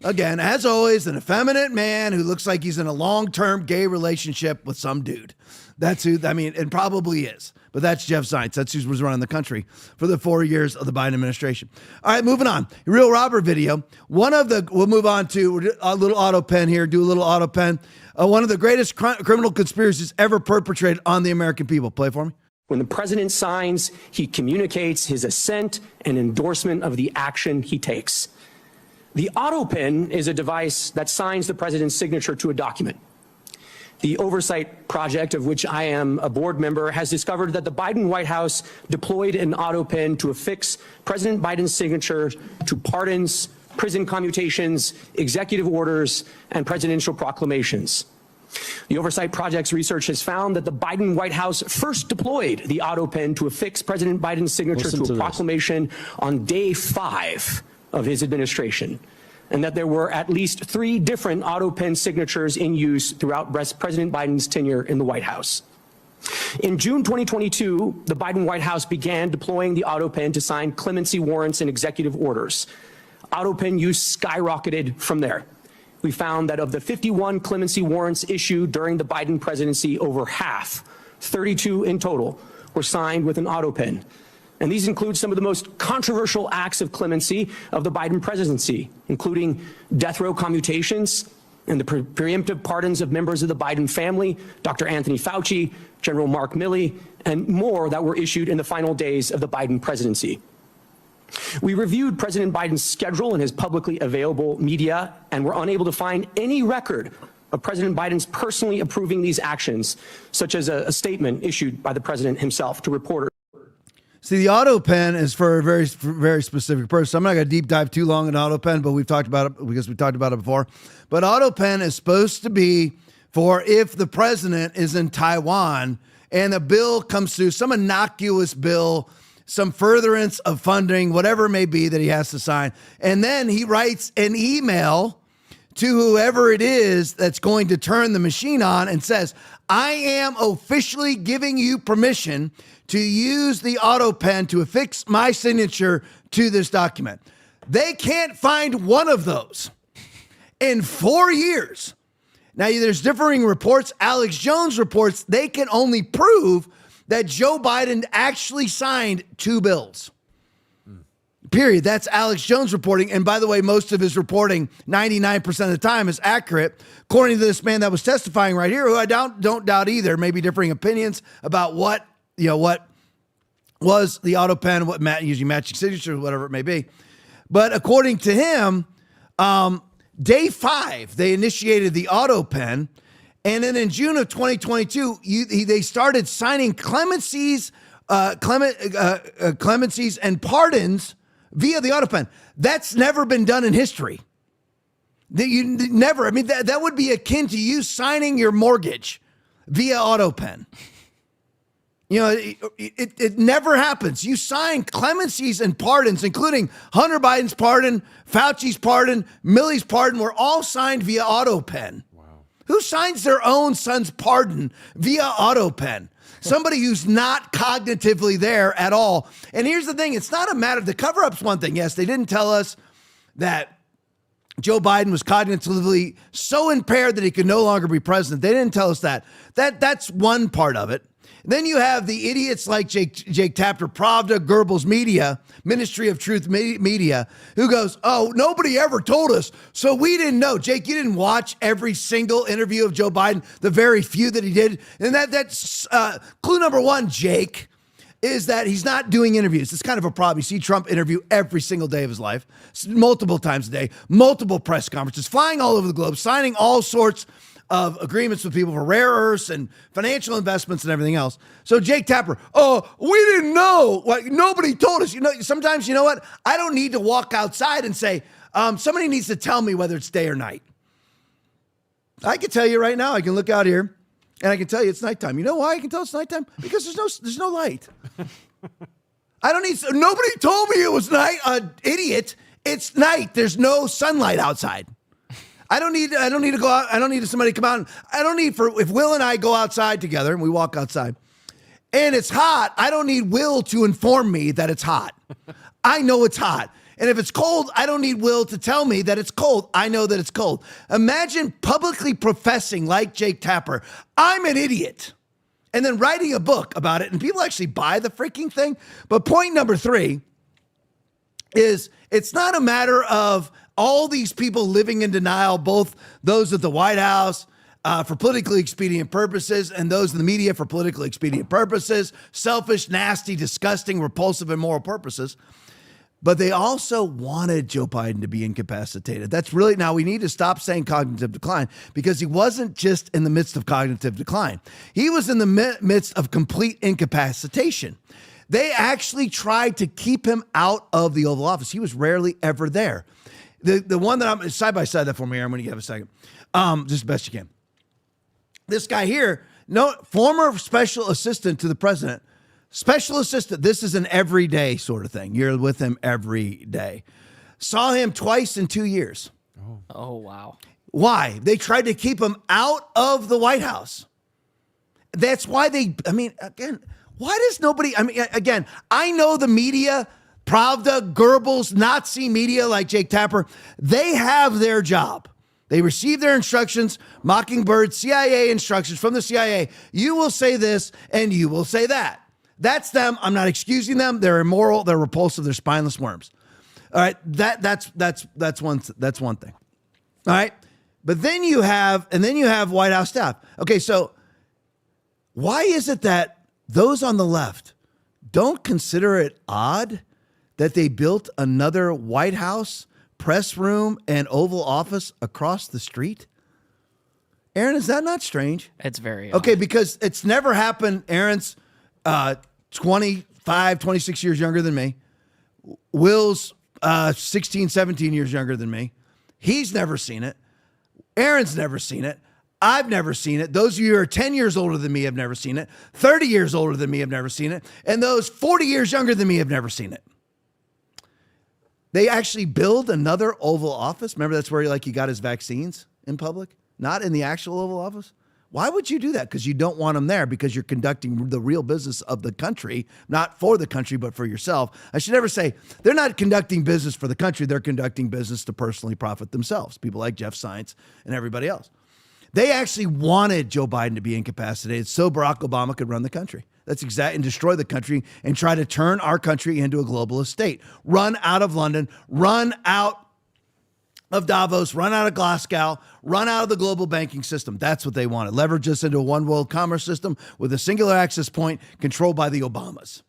Speaker 16: Again, as always, an effeminate man who looks like he's in a long-term gay relationship with some dude. That's who, and probably is. But that's Jeff Zients. That's who was running the country for the 4 years of the Biden administration. All right, moving on. Real Robert video. We'll move on to a little auto pen here, do a little auto pen. One of the greatest criminal conspiracies ever perpetrated on the American people. Play for me.
Speaker 1: When the president signs, he communicates his assent and endorsement of the action he takes. The auto pen is a device that signs the president's signature to a document. The Oversight Project, of which I am a board member, has discovered that the Biden White House deployed an auto pen to affix President Biden's signature to pardons, prison commutations, executive orders, and presidential proclamations. The Oversight Project's research has found that the Biden White House first deployed the auto pen to affix President Biden's signature to a proclamation on day 5 of his administration, and that there were at least 3 different auto pen signatures in use throughout President Biden's tenure in the White House. In June 2022, the Biden White House began deploying the auto pen to sign clemency warrants and executive orders. Auto pen use skyrocketed from there. We found that of the 51 clemency warrants issued during the Biden presidency, over half, 32 in total, were signed with an auto pen. And these include some of the most controversial acts of clemency of the Biden presidency, including death row commutations and the preemptive pardons of members of the Biden family, Dr. Anthony Fauci, General Mark Milley, and more that were issued in the final days of the Biden presidency. We reviewed President Biden's schedule and his publicly available media and were unable to find any record of President Biden's personally approving these actions, such as a statement issued by the president himself to reporters.
Speaker 16: See, the auto pen is for a very, very specific person. I'm not going to deep dive too long in auto pen, but we've talked about it because we talked about it before. But auto pen is supposed to be for if the president is in Taiwan and a bill comes through, some innocuous bill, some furtherance of funding, whatever it may be that he has to sign. And then he writes an email to whoever it is that's going to turn the machine on and says, I am officially giving you permission to use the auto pen to affix my signature to this document. They can't find one of those in 4 years. Now, there's differing reports. Alex Jones reports they can only prove that Joe Biden actually signed 2 bills. Period. That's Alex Jones reporting. And by the way, most of his reporting, 99% of the time, is accurate. According to this man that was testifying right here, who I don't doubt either, maybe differing opinions about what was the auto pen, what usually matching signatures, whatever it may be. But according to him, day 5, they initiated the auto pen. And then in June of 2022, they started signing clemencies and pardons via the auto pen. That's never been done in history. Never. I mean, that would be akin to you signing your mortgage via auto pen. You know, it never happens. You sign clemencies and pardons, including Hunter Biden's pardon, Fauci's pardon, Milley's pardon, were all signed via auto pen. Who signs their own son's pardon via auto pen? Somebody who's not cognitively there at all. And here's the thing. It's not a matter of the cover-up's one thing. Yes, they didn't tell us that Joe Biden was cognitively so impaired that he could no longer be president. They didn't tell us that. That's one part of it. Then you have the idiots like Jake Tapper, Pravda, Goebbels Media, Ministry of Truth Media, who goes, oh, nobody ever told us, so we didn't know. Jake, you didn't watch every single interview of Joe Biden, the very few that he did. And that's clue number 1, Jake, is that he's not doing interviews. It's kind of a problem. You see Trump interview every single day of his life, multiple times a day, multiple press conferences, flying all over the globe, signing all sorts of agreements with people for rare earths and financial investments and everything else. So Jake Tapper, oh, we didn't know. Like, nobody told us. You know, sometimes, you know what? I don't need to walk outside and say, somebody needs to tell me whether it's day or night. I can tell you right now, I can look out here and I can tell you it's nighttime. You know why I can tell it's nighttime? Because there's no light. Nobody told me it was night, idiot. It's night. There's no sunlight outside. I don't need to go out. I don't need somebody to come out. If Will and I go outside together and we walk outside and it's hot, I don't need Will to inform me that it's hot. I know it's hot. And if it's cold, I don't need Will to tell me that it's cold. I know that it's cold. Imagine publicly professing, like Jake Tapper, I'm an idiot and then writing a book about it, and people actually buy the freaking thing. But point number 3 is it's not a matter of all these people living in denial, both those at the White House for politically expedient purposes and those in the media for politically expedient purposes, selfish, nasty, disgusting, repulsive, immoral purposes. But they also wanted Joe Biden to be incapacitated. That's really, now we need to stop saying cognitive decline, because he wasn't just in the midst of cognitive decline. He was in the midst of complete incapacitation. They actually tried to keep him out of the Oval Office. He was rarely ever there. The one that I'm side by side that for me, Aaron, when you have a second, just the best you can. This guy here, former special assistant to the president. Special assistant, this is an everyday sort of thing. You're with him every day. Saw him twice in 2 years.
Speaker 17: Oh, wow.
Speaker 16: Why? They tried to keep him out of the White House. That's why why does nobody, I know the media, Pravda, Goebbels, Nazi media like Jake Tapper, they have their job. They receive their instructions, Mockingbird, CIA instructions from the CIA. You will say this and you will say that. That's them. I'm not excusing them. They're immoral. They're repulsive. They're spineless worms. All right. That's one thing. All right. But then you have White House staff. Okay. So why is it that those on the left don't consider it odd that they built another White House press room and Oval Office across the street? Aaron, is that not strange?
Speaker 17: It's very
Speaker 16: okay,
Speaker 17: odd.
Speaker 16: Because it's never happened. Aaron's 25, 26 years younger than me. Will's 16, 17 years younger than me. He's never seen it. Aaron's never seen it. I've never seen it. Those of you who are 10 years older than me have never seen it. 30 years older than me have never seen it. And those 40 years younger than me have never seen it. They actually build another Oval Office. Remember, that's where he got his vaccines in public, not in the actual Oval Office. Why would you do that? Because you don't want them there, because you're conducting the real business of the country, not for the country, but for yourself. I should never say they're not conducting business for the country. They're conducting business to personally profit themselves. People like Jeff Zients and everybody else. They actually wanted Joe Biden to be incapacitated so Barack Obama could run the country. That's exact, and destroy the country and try to turn our country into a globalist state. Run out of London, run out of Davos, run out of Glasgow, run out of the global banking system. That's what they wanted. Leverage us into a one world commerce system with a singular access point controlled by the Obamas.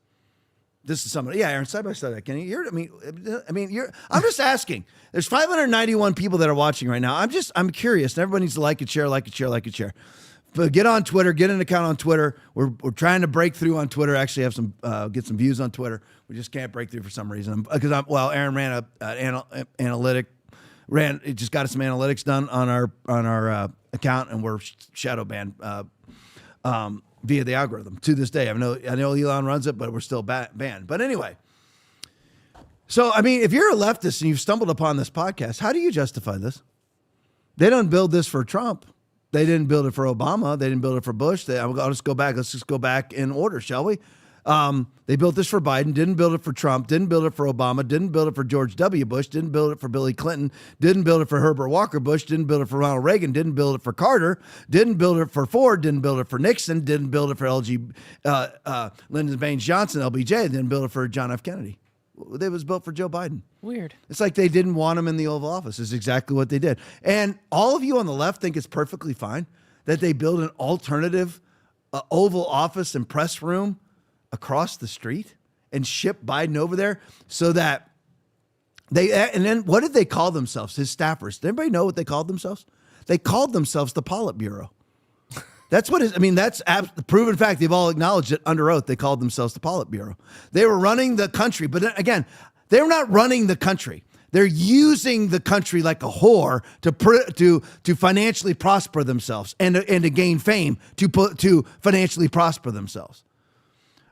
Speaker 16: This is somebody, yeah, Aaron, side by side, Kenny. I'm just asking. There's 591 people that are watching right now. I'm curious. And everybody needs to like and share. But get on Twitter, get an account on Twitter. We're trying to break through on Twitter. Actually, have get some views on Twitter. We just can't break through for some reason. Because Aaron ran it just got us some analytics done on our account, and we're shadow banned via the algorithm to this day. I know Elon runs it, but we're still banned. But anyway, so if you're a leftist and you've stumbled upon this podcast, how do you justify this? They don't build this for Trump. They didn't build it for Obama. They didn't build it for Bush. I'll just go back. Let's just go back in order, shall we? They built this for Biden, didn't build it for Trump, didn't build it for Obama, didn't build it for George W. Bush, didn't build it for Billy Clinton, didn't build it for Herbert Walker Bush, didn't build it for Ronald Reagan, didn't build it for Carter, didn't build it for Ford, didn't build it for Nixon, didn't build it for Lyndon Baines Johnson, LBJ, didn't build it for John F. Kennedy. It was built for Joe Biden.
Speaker 17: Weird.
Speaker 16: It's like they didn't want him in the Oval Office. Is exactly what they did. And all of you on the left think it's perfectly fine that they build an alternative Oval Office and press room across the street and ship Biden over there so that and then what did they call themselves? His staffers. Does anybody know what they called themselves? They called themselves the Politburo. That's what that's proven fact. They've all acknowledged it under oath. They called themselves the Politburo. They were running the country, but again, they're not running the country. They're using the country like a whore to financially prosper themselves and to gain fame to financially prosper themselves.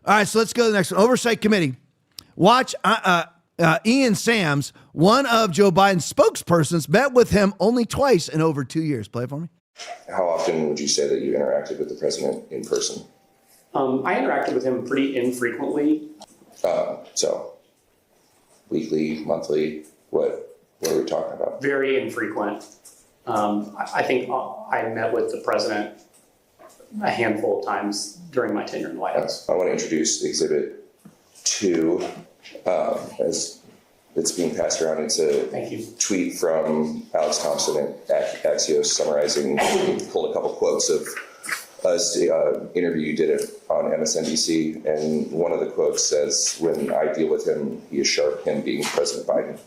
Speaker 16: All right, so let's go to the next one. Oversight Committee. Watch Ian Sams, one of Joe Biden's spokespersons, met with him only twice in over 2 years. Play it for me.
Speaker 2: How often would you say that you interacted with the president in person?
Speaker 22: I interacted with him pretty infrequently.
Speaker 2: So weekly, monthly, what are we talking about?
Speaker 22: Very infrequent. I think I met with the president a handful of times during my tenure in the White House.
Speaker 2: I want to introduce Exhibit 2 as it's being passed around. It's a tweet from Alex Thompson at Axios summarizing, pulled a couple quotes of interview you did on MSNBC, and one of the quotes says, "When I deal with him, he is sharp," him being President Biden,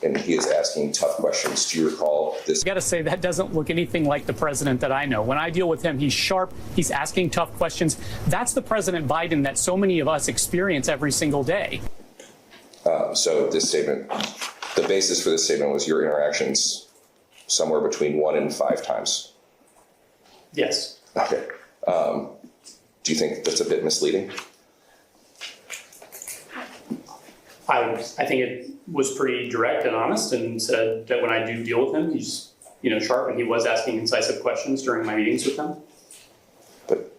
Speaker 2: and he is asking tough questions. Do you recall this?
Speaker 3: I got to say, that doesn't look anything like the president that I know. When I deal with him, he's sharp, he's asking tough questions. That's the President Biden that so many of us experience every single day.
Speaker 2: So this statement, the basis for this statement was your interactions somewhere between 1 and 5 times.
Speaker 22: Yes.
Speaker 2: Okay. Do you think that's a bit misleading?
Speaker 22: I think it was pretty direct and honest, and said that when I do deal with him, he's sharp, and he was asking incisive questions during my meetings with him.
Speaker 2: But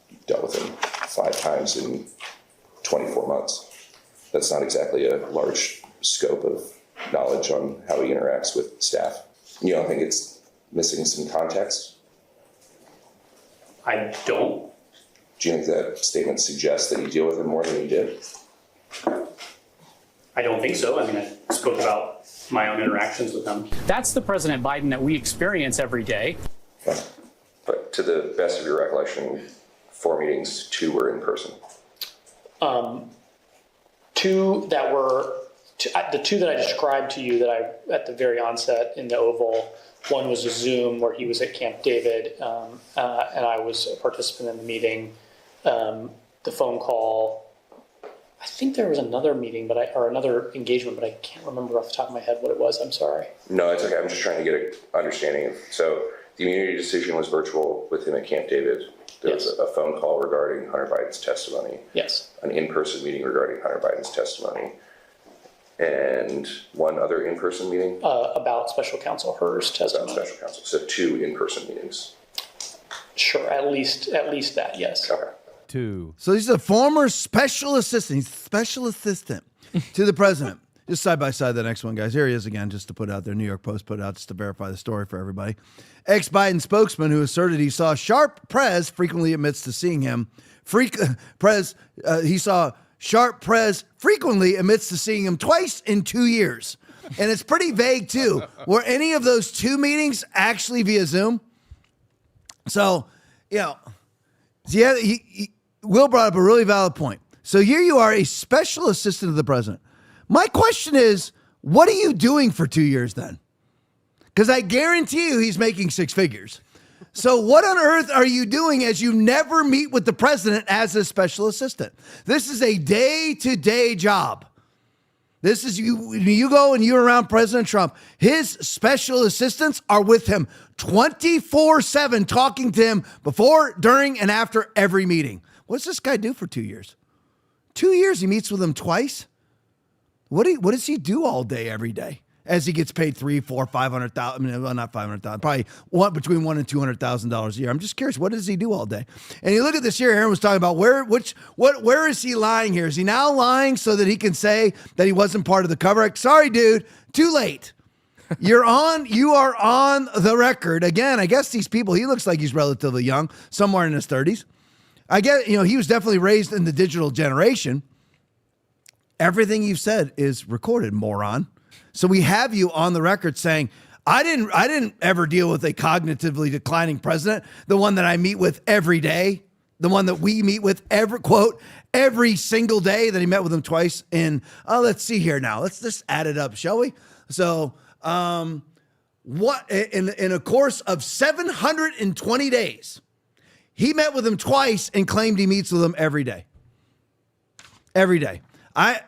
Speaker 2: you dealt with him 5 times in 24 months. That's not exactly a large scope of knowledge on how he interacts with staff. You don't think it's missing some context?
Speaker 22: I don't.
Speaker 2: Do you think that statement suggests that you deal with him more than you did?
Speaker 22: I don't think so. I mean, I spoke about my own interactions with him.
Speaker 3: That's the President Biden that we experience every day.
Speaker 2: But to the best of your recollection, 4 meetings, 2 were in person.
Speaker 22: 2 that were, the 2 that I described to you that I, at the very onset in the Oval, one was a Zoom where he was at Camp David, and I was a participant in the meeting. The phone call, I think there was another meeting, or another engagement, but I can't remember off the top of my head what it was. I'm sorry.
Speaker 2: No, it's okay. I'm just trying to get an understanding of, so the immunity decision was virtual with him at Camp David. There was a phone call regarding Hunter Biden's testimony.
Speaker 22: Yes.
Speaker 2: An in-person meeting regarding Hunter Biden's testimony. And one other in-person meeting?
Speaker 22: About Special Counsel Hur's testimony.
Speaker 2: About Special Counsel. So 2 in-person meetings.
Speaker 22: Sure, at least that, yes.
Speaker 2: Okay.
Speaker 16: 2. So he's a former special assistant. He's special assistant to the president. Just side by side the next one, guys. Here he is again, just to put out there. New York Post put out just to verify the story for everybody. Ex-Biden spokesman who asserted he saw sharp Prez frequently admits to seeing him. He saw sharp Prez frequently admits to seeing him twice in 2 years. And it's pretty vague, too. Were any of those 2 meetings actually via Zoom? So, Will brought up a really valid point. So here you are, a special assistant to the president. My question is, what are you doing for 2 years then? Because I guarantee you he's making 6 figures. So what on earth are you doing as you never meet with the president as a special assistant? This is a day-to-day job. This is you go and you're around President Trump. His special assistants are with him 24/7, talking to him before, during, and after every meeting. What's this guy do for 2 years? 2 years, he meets with him twice? What does he do all day, every day? As he gets paid $300,000, $400,000, $500,000. I mean, well, not $500,000, probably between $100,000 and $200,000 a year. I'm just curious, what does he do all day? And you look at this here. Aaron was talking about where is he lying here? Is he now lying so that he can say that he wasn't part of the cover? Sorry, dude, too late. You are on the record again. I guess these people. He looks like he's relatively young, somewhere in his 30s. I get, he was definitely raised in the digital generation. Everything you've said is recorded, moron. So we have you on the record saying, I didn't ever deal with a cognitively declining president, the one that I meet with every day, the one that we meet with every single day, that he met with him twice in, let's see here now. Let's just add it up, shall we? So what in a course of 720 days, he met with him twice and claimed he meets with him every day. Every day. I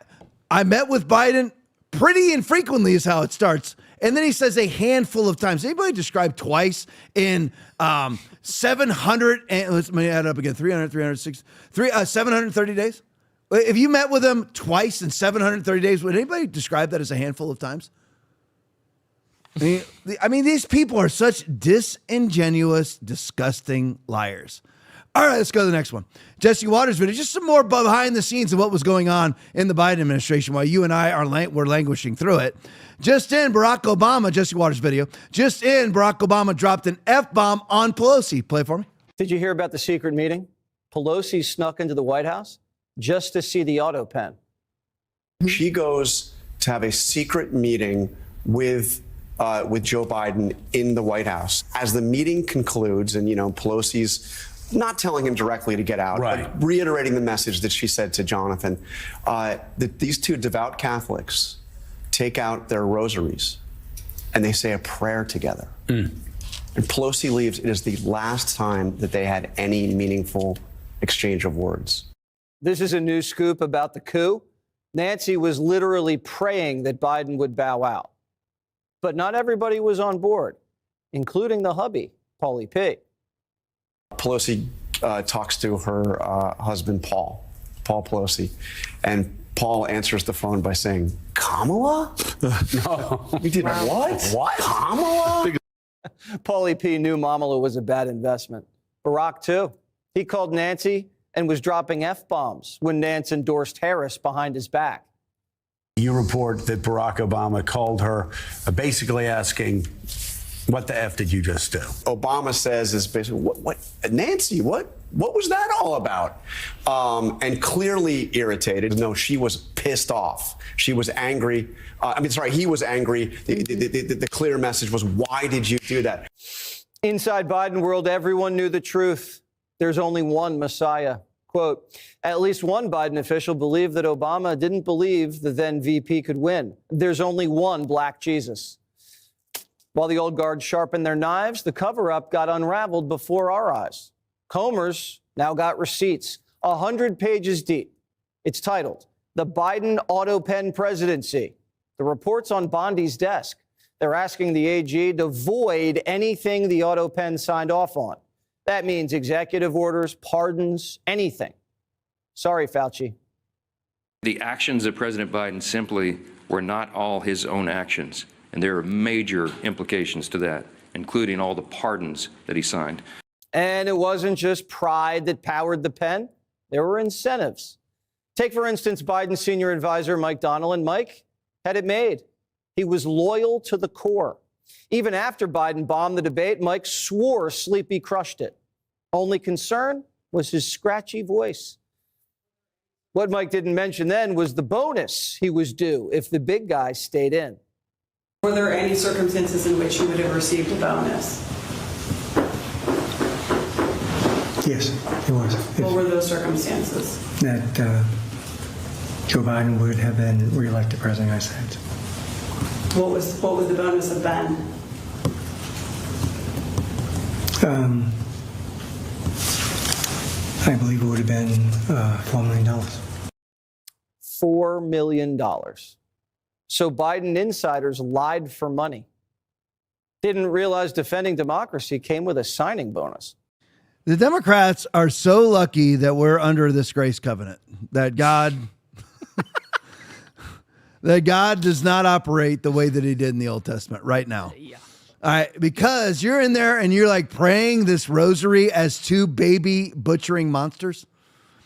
Speaker 16: met with Biden pretty infrequently is how it starts. And then he says a handful of times. Anybody describe twice in 700, and let me add it up again, 730 days? If you met with him twice in 730 days, would anybody describe that as a handful of times? I mean, these people are such disingenuous, disgusting liars. All right, let's go to the next one. Jesse Waters video, just some more behind the scenes of what was going on in the Biden administration while you and I were languishing through it. Just in, Barack Obama, Jesse Waters video, just in, Barack Obama dropped an F-bomb on Pelosi. Play it for me.
Speaker 11: Did you hear about the secret meeting? Pelosi snuck into the White House just to see the auto pen.
Speaker 4: She goes to have a secret meeting with Joe Biden in the White House. As the meeting concludes, and Pelosi's not telling him directly to get out, but reiterating the message that she said to Jonathan, that these two devout Catholics take out their rosaries and they say a prayer together. And Pelosi leaves. It is the last time that they had any meaningful exchange of words.
Speaker 11: This is a new scoop about the coup. Nancy was literally praying that Biden would bow out. But not everybody was on board, including the hubby, Paulie P.
Speaker 4: Pelosi talks to her husband, Paul Pelosi, and Paul answers the phone by saying, Kamala? No. You did what? What? Kamala?
Speaker 11: Paulie P. knew Kamala was a bad investment. Barack, too. He called Nancy and was dropping F-bombs when Nance endorsed Harris behind his back.
Speaker 5: You report that Barack Obama called her basically asking, what the F did you just do?
Speaker 4: Obama says is basically, what Nancy, what was that all about? And clearly irritated. No, she was pissed off. She was angry. He was angry. The clear message was, why did you do that?
Speaker 11: Inside Biden world, everyone knew the truth. There's only one Messiah. Quote, at least one Biden official believed that Obama didn't believe the then VP could win. There's only one Black Jesus. While the old guard sharpened their knives, the cover-up got unraveled before our eyes. Comer's now got receipts, 100 pages deep. It's titled, The Biden Auto Pen Presidency. The report's on Bondi's desk. They're asking the AG to void anything the auto pen signed off on. That means executive orders, pardons, anything. Sorry, Fauci.
Speaker 12: The actions of President Biden simply were not all his own actions, and there are major implications to that, including all the pardons that he signed.
Speaker 11: And it wasn't just pride that powered the pen. There were incentives. Take, for instance, Biden's senior advisor, Mike Donnellan. Mike had it made. He was loyal to the core. Even after Biden bombed the debate, Mike swore Sleepy crushed it. Only concern was his scratchy voice. What Mike didn't mention then was the bonus he was due if the big guy stayed in.
Speaker 13: Were there any circumstances in which you would have received a bonus?
Speaker 14: Yes, it was.
Speaker 13: What were those circumstances?
Speaker 14: That Joe Biden would have been reelected president of the United States.
Speaker 13: What was the bonus of Ben?
Speaker 14: I believe it would have been $4 million.
Speaker 11: $4 million. So Biden insiders lied for money. Didn't realize defending democracy came with a signing bonus.
Speaker 16: The Democrats are so lucky that we're under this grace covenant, that God does not operate the way that he did in the Old Testament right now.
Speaker 17: Yeah.
Speaker 16: All right, because you're in there and you're like praying this rosary as two baby butchering monsters.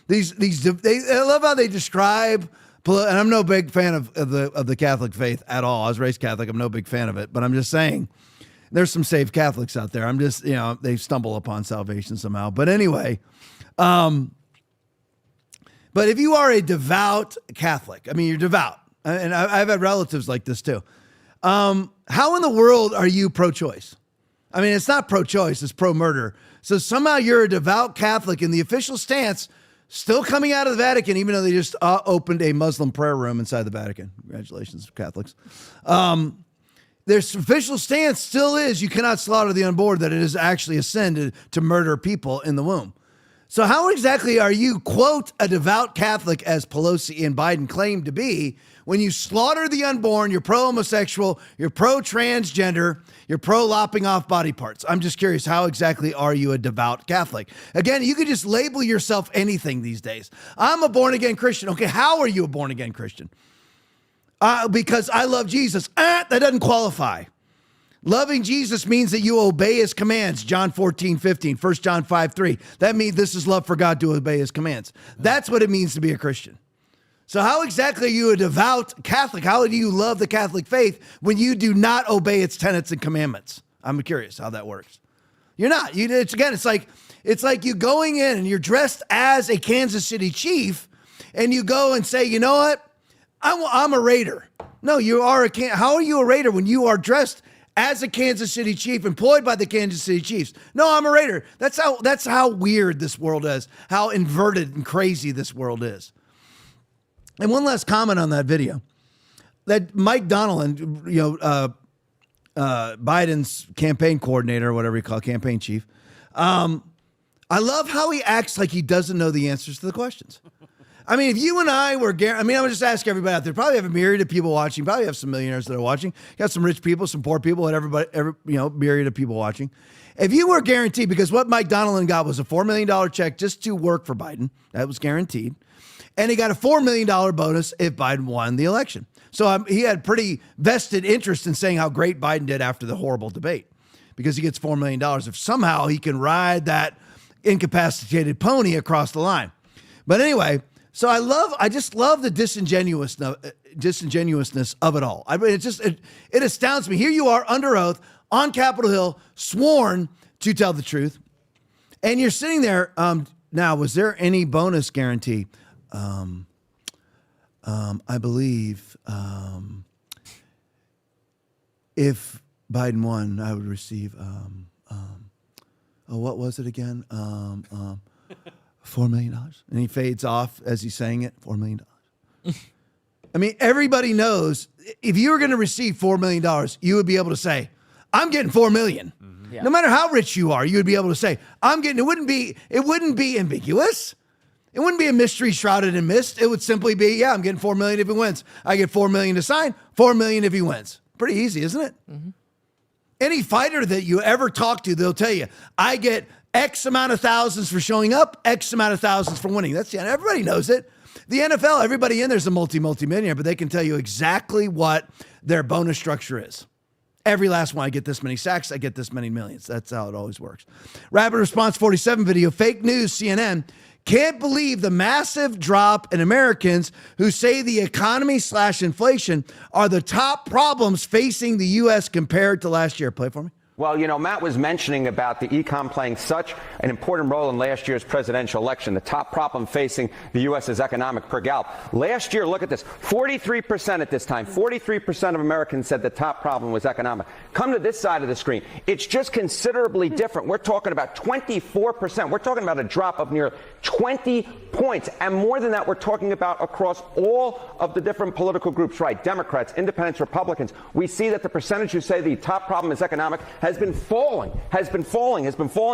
Speaker 16: I love how they describe, and I'm no big fan of the Catholic faith at all. I was raised Catholic. I'm no big fan of it, but I'm just saying there's some saved Catholics out there. I'm just, they stumble upon salvation somehow. But anyway, but if you are a devout Catholic, I mean, you're devout, and I've had relatives like this too. How in the world are you pro-choice? I mean, it's not pro-choice, it's pro-murder. So somehow you're a devout Catholic and the official stance still coming out of the Vatican, even though they just opened a Muslim prayer room inside the Vatican. Congratulations, Catholics. Their official stance still is you cannot slaughter the unborn, that it is actually a sin to murder people in the womb. So how exactly are you, quote, a devout Catholic, as Pelosi and Biden claim to be, when you slaughter the unborn, you're pro-homosexual, you're pro-transgender, you're pro-lopping off body parts? I'm just curious, how exactly are you a devout Catholic? Again, you could just label yourself anything these days. I'm a born-again Christian. Okay, how are you a born-again Christian? Because I love Jesus. That doesn't qualify. Loving Jesus means that you obey his commands. John 14:15, 1 John 5:3. That means this is love for God, to obey his commands. That's what it means to be a Christian. So how exactly are you a devout Catholic? How do you love the Catholic faith when you do not obey its tenets and commandments? I'm curious how that works. You're not. It's like It's like you going in and you're dressed as a Kansas City Chief and you go and say, you know what? I'm a Raider. No, you are how are you a Raider when you are dressed as a Kansas City Chief, employed by the Kansas City Chiefs? No, I'm a Raider. That's how weird this world is, how inverted and crazy this world is. And one last comment on that video. That Mike Donilon, Biden's campaign coordinator, or whatever you call it, campaign chief, I love how he acts like he doesn't know the answers to the questions. I mean, if you and I were, I would just ask everybody out there, probably have a myriad of people watching, probably have some millionaires that are watching, got some rich people, some poor people, and myriad of people watching. If you were guaranteed, because what Mike Donilon got was a $4 million check just to work for Biden, that was guaranteed. And he got a $4 million bonus if Biden won the election. So he had pretty vested interest in saying how great Biden did after the horrible debate, because he gets $4 million if somehow he can ride that incapacitated pony across the line. But anyway, so I just love the disingenuousness of it all. I mean, it astounds me. Here you are under oath on Capitol Hill, sworn to tell the truth. And you're sitting there. Now, was there any bonus guarantee? I believe if Biden won, I would receive, what was it again? $4 million. And he fades off as he's saying it, $4 million. I mean, everybody knows if you were going to receive $4 million, you would be able to say, I'm getting $4 million. Mm-hmm. Yeah. No matter how rich you are, you would be able to say, I'm getting, it wouldn't be ambiguous. It wouldn't be a mystery shrouded in mist. It would simply be, yeah, I'm getting $4 million if he wins. I get $4 million to sign, $4 million if he wins. Pretty easy, isn't it? Mm-hmm. Any fighter that you ever talk to, they'll tell you, I get X amount of thousands for showing up, X amount of thousands for winning. Everybody knows it. The NFL, everybody in there's a multi-millionaire, but they can tell you exactly what their bonus structure is. Every last one, I get this many sacks, I get this many millions. That's how it always works. Rapid Response 47 video, fake news, CNN. Can't believe the massive drop in Americans who say the economy/inflation are the top problems facing the U.S. compared to last year. Play for me.
Speaker 6: Well, Matt was mentioning about the econ playing such an important role in last year's presidential election. The top problem facing the U.S. is economic per Gallup. Last year, look at this, 43% at this time, 43% of Americans said the top problem was economic. Come to this side of the screen. It's just considerably different. We're talking about 24%. We're talking about a drop of near 20 points. And more than that, we're talking about across all of the different political groups, right? Democrats, independents, Republicans. We see that the percentage who say the top problem is economic has been falling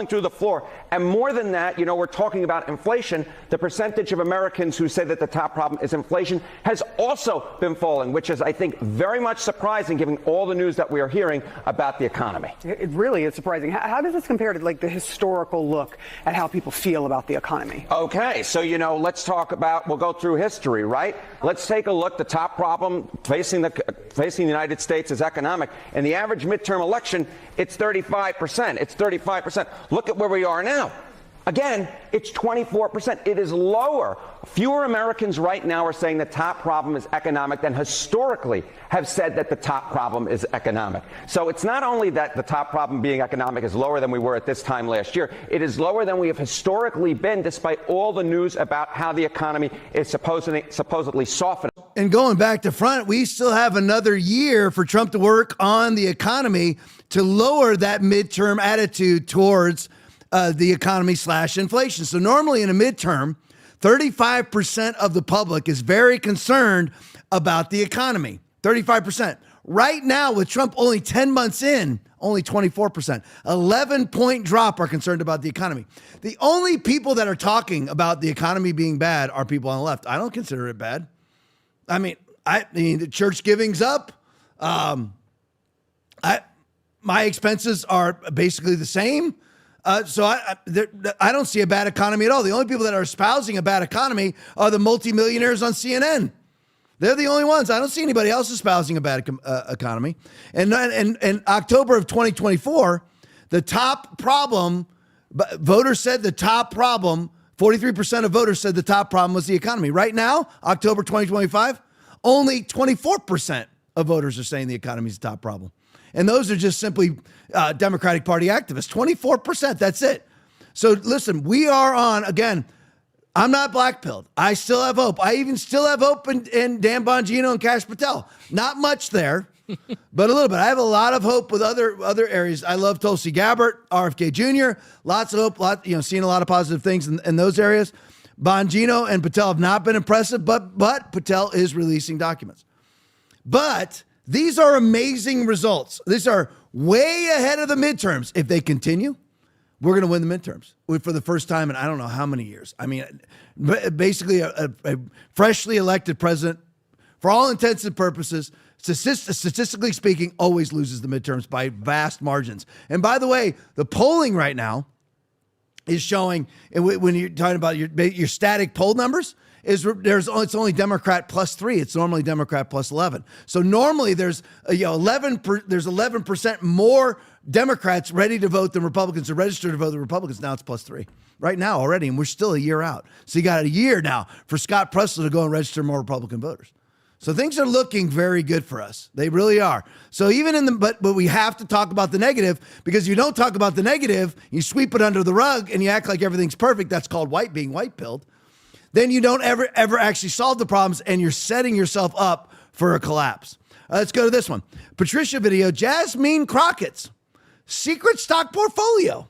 Speaker 6: through the floor. And more than that, we're talking about inflation. The percentage of Americans who say that the top problem is inflation has also been falling, which is, I think, very much surprising given all the news that we are hearing about the economy.
Speaker 7: It really is surprising. How does this compare to the historical look at how people feel about the economy?
Speaker 6: Okay, so, let's talk about, we'll go through history, right? Let's take a look. The top problem facing the United States is economic. In the average midterm election, it's 35%. It's 35%. Look at where we are now. Again, it's 24%. It is lower. Fewer Americans right now are saying the top problem is economic than historically have said that the top problem is economic. So it's not only that the top problem being economic is lower than we were at this time last year, it is lower than we have historically been, despite all the news about how the economy is supposedly softening.
Speaker 16: And going back to front, we still have another year for Trump to work on the economy to lower that midterm attitude towards the economy/inflation. So normally in a midterm, 35% of the public is very concerned about the economy. 35%. Right now, with Trump only 10 months in, only 24%. 11-point drop are concerned about the economy. The only people that are talking about the economy being bad are people on the left. I don't consider it bad. I mean, the church giving's up. My expenses are basically the same. So I don't see a bad economy at all. The only people that are espousing a bad economy are the multimillionaires on CNN. They're the only ones. I don't see anybody else espousing a bad economy. And in October of 2024, the top problem, voters said the top problem, 43% of voters said the top problem was the economy. Right now, October 2025, only 24% of voters are saying the economy is the top problem. And those are just simply Democratic Party activists. 24%, that's it. So listen, we are on, again, I'm not blackpilled. I still have hope. I even still have hope in Dan Bongino and Kash Patel. Not much there, but a little bit. I have a lot of hope with other areas. I love Tulsi Gabbard, RFK Jr., lots of hope, seeing a lot of positive things in those areas. Bongino and Patel have not been impressive, but Patel is releasing documents. But these are amazing results. These are way ahead of the midterms. If they continue, we're going to win the midterms for the first time in I don't know how many years. I mean, basically a freshly elected president, for all intents and purposes, statistically speaking, always loses the midterms by vast margins. And by the way, the polling right now is showing, when you're talking about your static poll numbers, it's only Democrat +3. It's normally Democrat +11. So normally there's 11% more Democrats ready to vote than Republicans, or registered to vote than Republicans. Now it's +3 right now already, and we're still a year out. So you got a year now for Scott Presler to go and register more Republican voters. So things are looking very good for us. They really are. So even but we have to talk about the negative, because if you don't talk about the negative, you sweep it under the rug and you act like everything's perfect. That's called being white-pilled. Then you don't ever actually solve the problems, and you're setting yourself up for a collapse. Let's go to this one. Patricia video, Jasmine Crockett's secret stock portfolio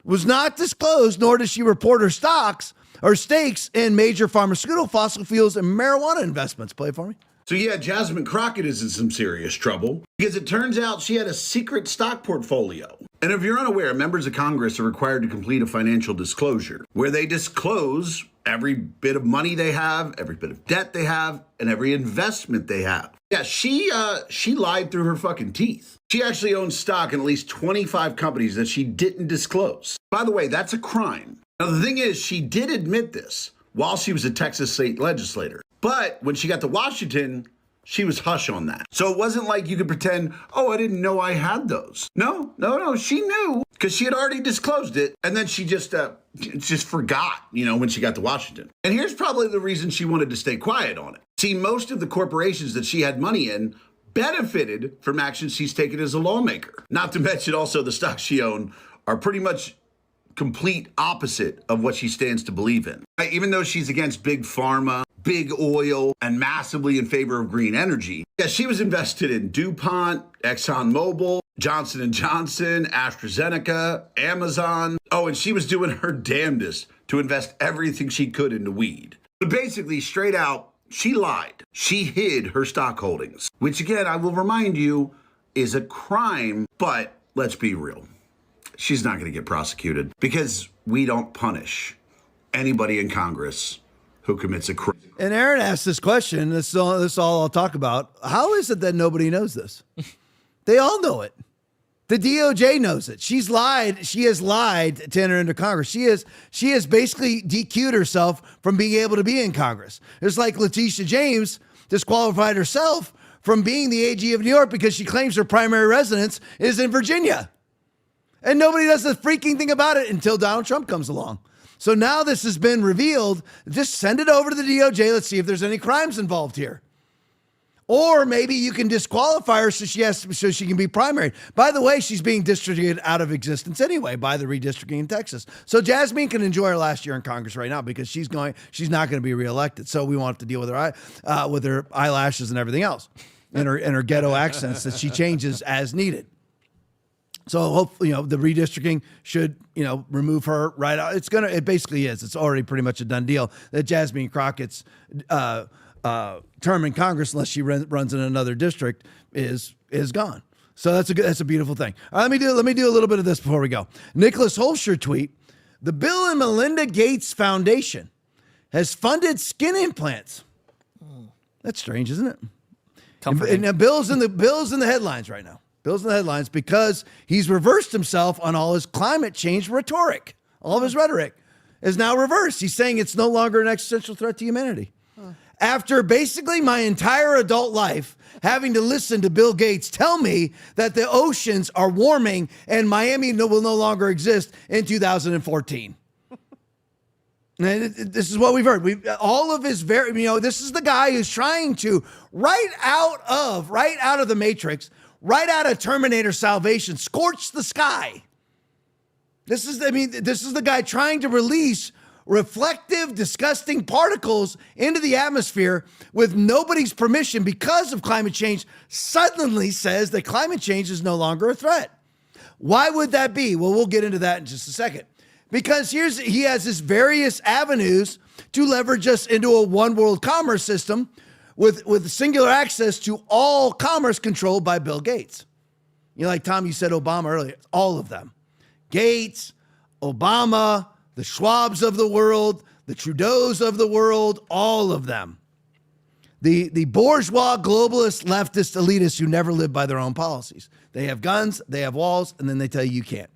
Speaker 16: was not disclosed, nor does she report her stocks or stakes in major pharmaceutical, fossil fuels, and marijuana investments. Play it for me.
Speaker 9: So yeah, Jasmine Crockett is in some serious trouble because it turns out she had a secret stock portfolio. And if you're unaware, members of Congress are required to complete a financial disclosure where they disclose every bit of money they have, every bit of debt they have, and every investment they have. Yeah, she lied through her fucking teeth. She actually owns stock in at least 25 companies that she didn't disclose. By the way, that's a crime. Now, the thing is, she did admit this while she was a Texas state legislator. But when she got to Washington, she was hush on that. So it wasn't like you could pretend, oh, I didn't know I had those. No, she knew because she had already disclosed it. And then she just forgot, when she got to Washington. And here's probably the reason she wanted to stay quiet on it. See, most of the corporations that she had money in benefited from actions she's taken as a lawmaker. Not to mention also the stocks she owned are pretty much complete opposite of what she stands to believe in. Even though she's against big pharma, big oil, and massively in favor of green energy, yeah, she was invested in DuPont, ExxonMobil, Johnson & Johnson, AstraZeneca, Amazon. Oh, and she was doing her damnedest to invest everything she could into weed. But basically, straight out, she lied. She hid her stock holdings, which again, I will remind you, is a crime, but let's be real. She's not going to get prosecuted because we don't punish anybody in Congress who commits a crime.
Speaker 16: And Aaron asked this question. This is all I'll talk about. How is it that nobody knows this? They all know it. The DOJ knows it. She's lied. She has lied to enter into Congress. She has basically DQ'd herself from being able to be in Congress. It's like Letitia James disqualified herself from being the AG of New York because she claims her primary residence is in Virginia. And nobody does the freaking thing about it until Donald Trump comes along. So now this has been revealed. Just send it over to the DOJ. Let's see if there's any crimes involved here. Or maybe you can disqualify her so she can be primary. By the way, she's being districted out of existence anyway by the redistricting in Texas. So Jasmine can enjoy her last year in Congress right now because she's not going to be reelected. So we won't have to deal with her eyelashes and everything else, and her ghetto accents that she changes as needed. So hopefully, the redistricting should, remove her right out. It basically is. It's already pretty much a done deal that Jasmine Crockett's term in Congress, unless she runs in another district, is gone. So that's a beautiful thing. All right, let me do a little bit of this before we go. Nicholas Holscher tweet: the Bill and Melinda Gates Foundation has funded skin implants. That's strange, isn't it? And Bill's in the headlines right now. Bill's in the headlines because he's reversed himself on all his climate change rhetoric. All of his rhetoric is now reversed. He's saying it's no longer an existential threat to humanity. After basically my entire adult life having to listen to Bill Gates tell me that the oceans are warming and Miami will no longer exist in 2014. This is what we've heard. This is the guy who's trying to, right out of the Matrix, right out of Terminator Salvation, scorch the sky. This is the guy trying to release reflective, disgusting particles into the atmosphere with nobody's permission because of climate change, suddenly says that climate change is no longer a threat. Why would that be? Well, we'll get into that in just a second. Because he has his various avenues to leverage us into a one world commerce system with singular access to all commerce controlled by Bill Gates. You know, like Tom, you said Obama earlier, all of them. Gates, Obama, the Schwabs of the world, the Trudeaus of the world, all of them. The bourgeois, globalist, leftist, elitists who never live by their own policies. They have guns, they have walls, and then they tell you can't.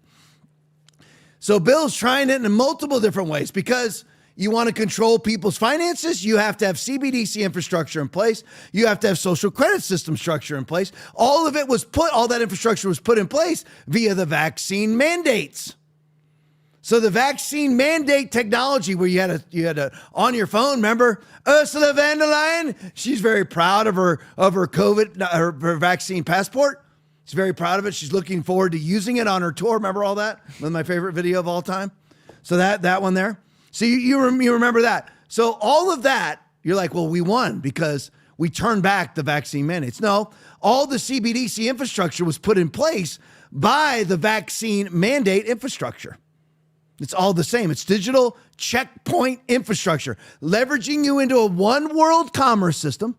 Speaker 16: So Bill's trying it in multiple different ways because you want to control people's finances. You have to have CBDC infrastructure in place. You have to have social credit system structure in place. All that infrastructure was put in place via the vaccine mandates. So the vaccine mandate technology where you had a on your phone, remember Ursula von der Leyen? She's very proud of her COVID, her vaccine passport. She's very proud of it. She's looking forward to using it on her tour. Remember all that? One of my favorite video of all time. So that one there. So you remember that. So all of that, you're like, well, we won because we turned back the vaccine mandates. No, all the CBDC infrastructure was put in place by the vaccine mandate infrastructure. It's all the same. It's digital checkpoint infrastructure, leveraging you into a one world commerce system.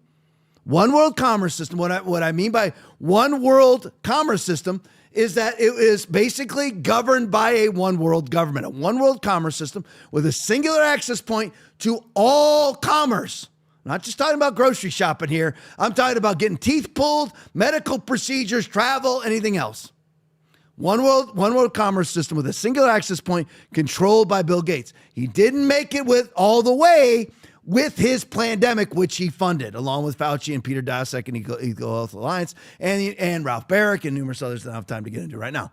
Speaker 16: One world commerce system. What I mean by one world commerce system is that it is basically governed by a one world government, a one world commerce system with a singular access point to all commerce. I'm not just talking about grocery shopping here. I'm talking about getting teeth pulled, medical procedures, travel, anything else. One world commerce system with a singular access point controlled by Bill Gates. He didn't make it all the way with his pandemic, which he funded, along with Fauci and Peter Daszak and Eco Health Alliance and Ralph Barrick and numerous others that I don't have time to get into right now.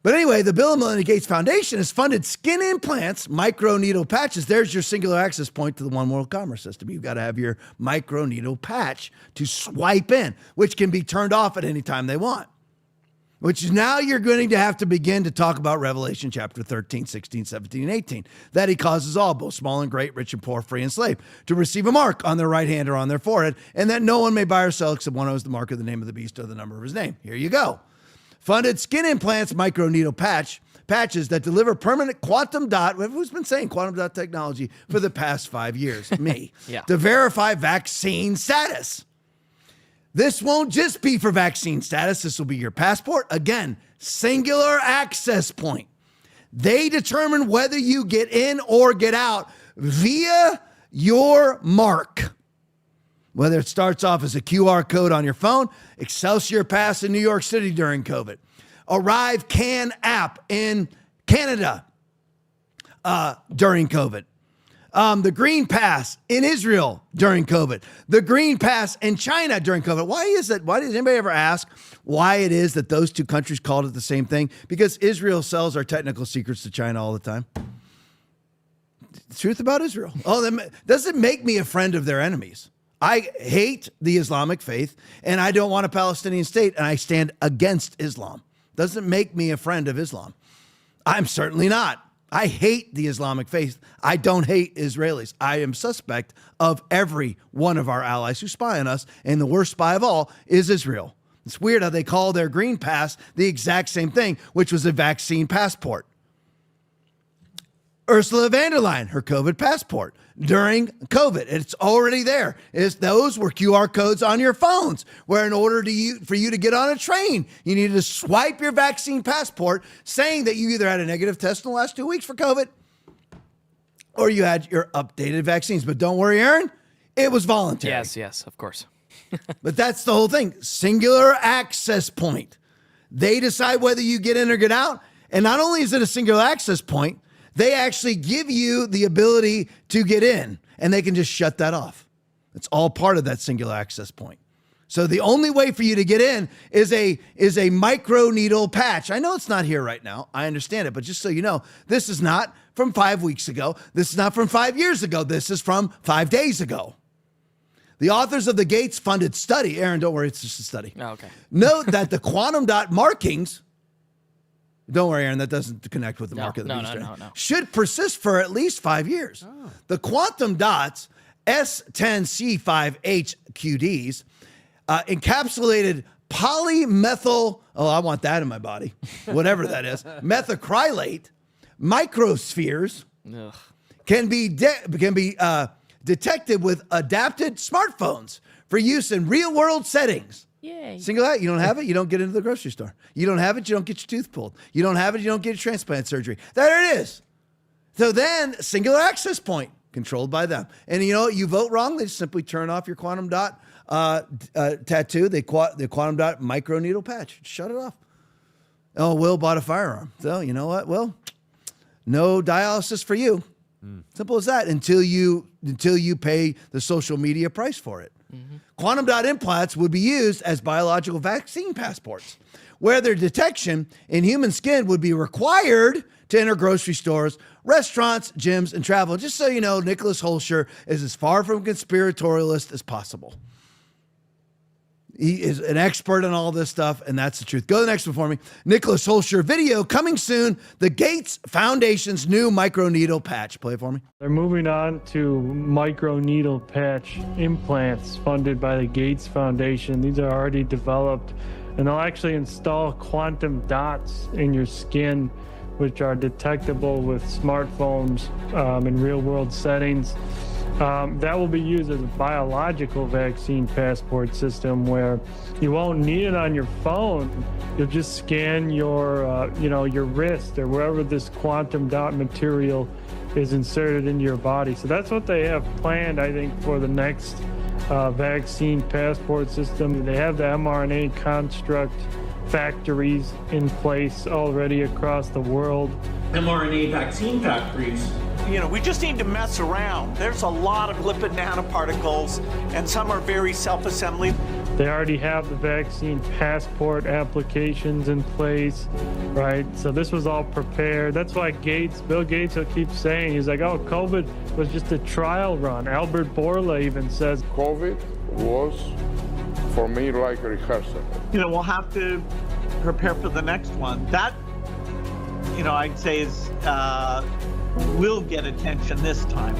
Speaker 16: But anyway, the Bill and Melinda Gates Foundation has funded skin implants, microneedle patches. There's your singular access point to the one world commerce system. You've got to have your microneedle patch to swipe in, which can be turned off at any time they want. Which now you're going to have to begin to talk about Revelation chapter 13, 16, 17, and 18. That he causes all, both small and great, rich and poor, free and slave, to receive a mark on their right hand or on their forehead, and that no one may buy or sell except one owes the mark of the name of the beast or the number of his name. Here you go. Funded skin implants, microneedle patches that deliver permanent quantum dot, who's been saying quantum dot technology for the past 5 years? Me.
Speaker 17: Yeah.
Speaker 16: To verify vaccine status. This won't just be for vaccine status. This will be your passport. Again, singular access point. They determine whether you get in or get out via your mark. Whether it starts off as a QR code on your phone, Excelsior Pass in New York City during COVID, Arrive Can app in Canada during COVID. The Green Pass in Israel during COVID, the Green Pass in China during COVID. Why is that? Why does anybody ever ask why it is that those two countries called it the same thing? Because Israel sells our technical secrets to China all the time. The truth about Israel. Doesn't make me a friend of their enemies. I hate the Islamic faith and I don't want a Palestinian state and I stand against Islam. Doesn't make me a friend of Islam. I'm certainly not. I hate the Islamic faith. I don't hate Israelis. I am suspect of every one of our allies who spy on us, and the worst spy of all is Israel. It's weird how they call their Green Pass the exact same thing, which was a vaccine passport. Ursula von der Leyen, her COVID passport during COVID. It's already there. Those were QR codes on your phones, where in order for you to get on a train, you needed to swipe your vaccine passport saying that you either had a negative test in the last 2 weeks for COVID or you had your updated vaccines. But don't worry, Aaron, it was voluntary.
Speaker 17: Yes, of course.
Speaker 16: But that's the whole thing. Singular access point. They decide whether you get in or get out. And not only is it a singular access point, they actually give you the ability to get in, and they can just shut that off. It's all part of that singular access point. So the only way for you to get in is a microneedle patch. I know it's not here right now. I understand it, but just so you know, this is not from 5 weeks ago. This is not from 5 years ago. This is from 5 days ago. The authors of the Gates-funded study, Aaron, don't worry, it's just a study.
Speaker 17: Oh, okay.
Speaker 16: Note that the quantum dot markings Don't worry, Aaron, that doesn't connect with the mark of the beast.
Speaker 17: No.
Speaker 16: Should persist for at least 5 years. Oh. The quantum dots, S10C5HQDs, encapsulated polymethyl, I want that in my body, whatever that is, methacrylate, microspheres, can be detected with adapted smartphones for use in real-world settings.
Speaker 17: Yay.
Speaker 16: Single out, you don't have it, you don't get into the grocery store. You don't have it, you don't get your tooth pulled. You don't have it, you don't get a transplant surgery. There it is. So then, singular access point, controlled by them. And you know what? You vote wrong, they just simply turn off your quantum dot tattoo, the quantum dot microneedle patch. Shut it off. Oh, Will bought a firearm. So you know what, Will? No dialysis for you. Simple as that until you pay the social media price for it. Quantum dot implants would be used as biological vaccine passports, where their detection in human skin would be required to enter grocery stores, restaurants, gyms, and travel. Just so you know, Nicholas Holscher is as far from conspiratorialist as possible. He is an expert on all this stuff, and that's the truth. Go to the next one for me. Nicholas Holscher video coming soon. The Gates Foundation's new microneedle patch. Play it for me.
Speaker 10: They're moving on to microneedle patch implants funded by the Gates Foundation. These are already developed, and they'll actually install quantum dots in your skin, which are detectable with smartphones in real-world settings. That will be used as a biological vaccine passport system where you won't need it on your phone. You'll just scan your, your wrist or wherever this quantum dot material is inserted into your body. So that's what they have planned, I think, for the next vaccine passport system. They have the mRNA construct factories in place already across the world.
Speaker 15: mRNA vaccine factories. We just need to mess around. There's a lot of lipid nanoparticles, and some are very self-assembly.
Speaker 10: They already have the vaccine passport applications in place, right? So this was all prepared. That's why Bill Gates will keep saying, he's like, oh, COVID was just a trial run. Albert Bourla even says,
Speaker 23: COVID was, for me, like a rehearsal.
Speaker 15: We'll have to prepare for the next one. That, I'd say is, will get attention this time.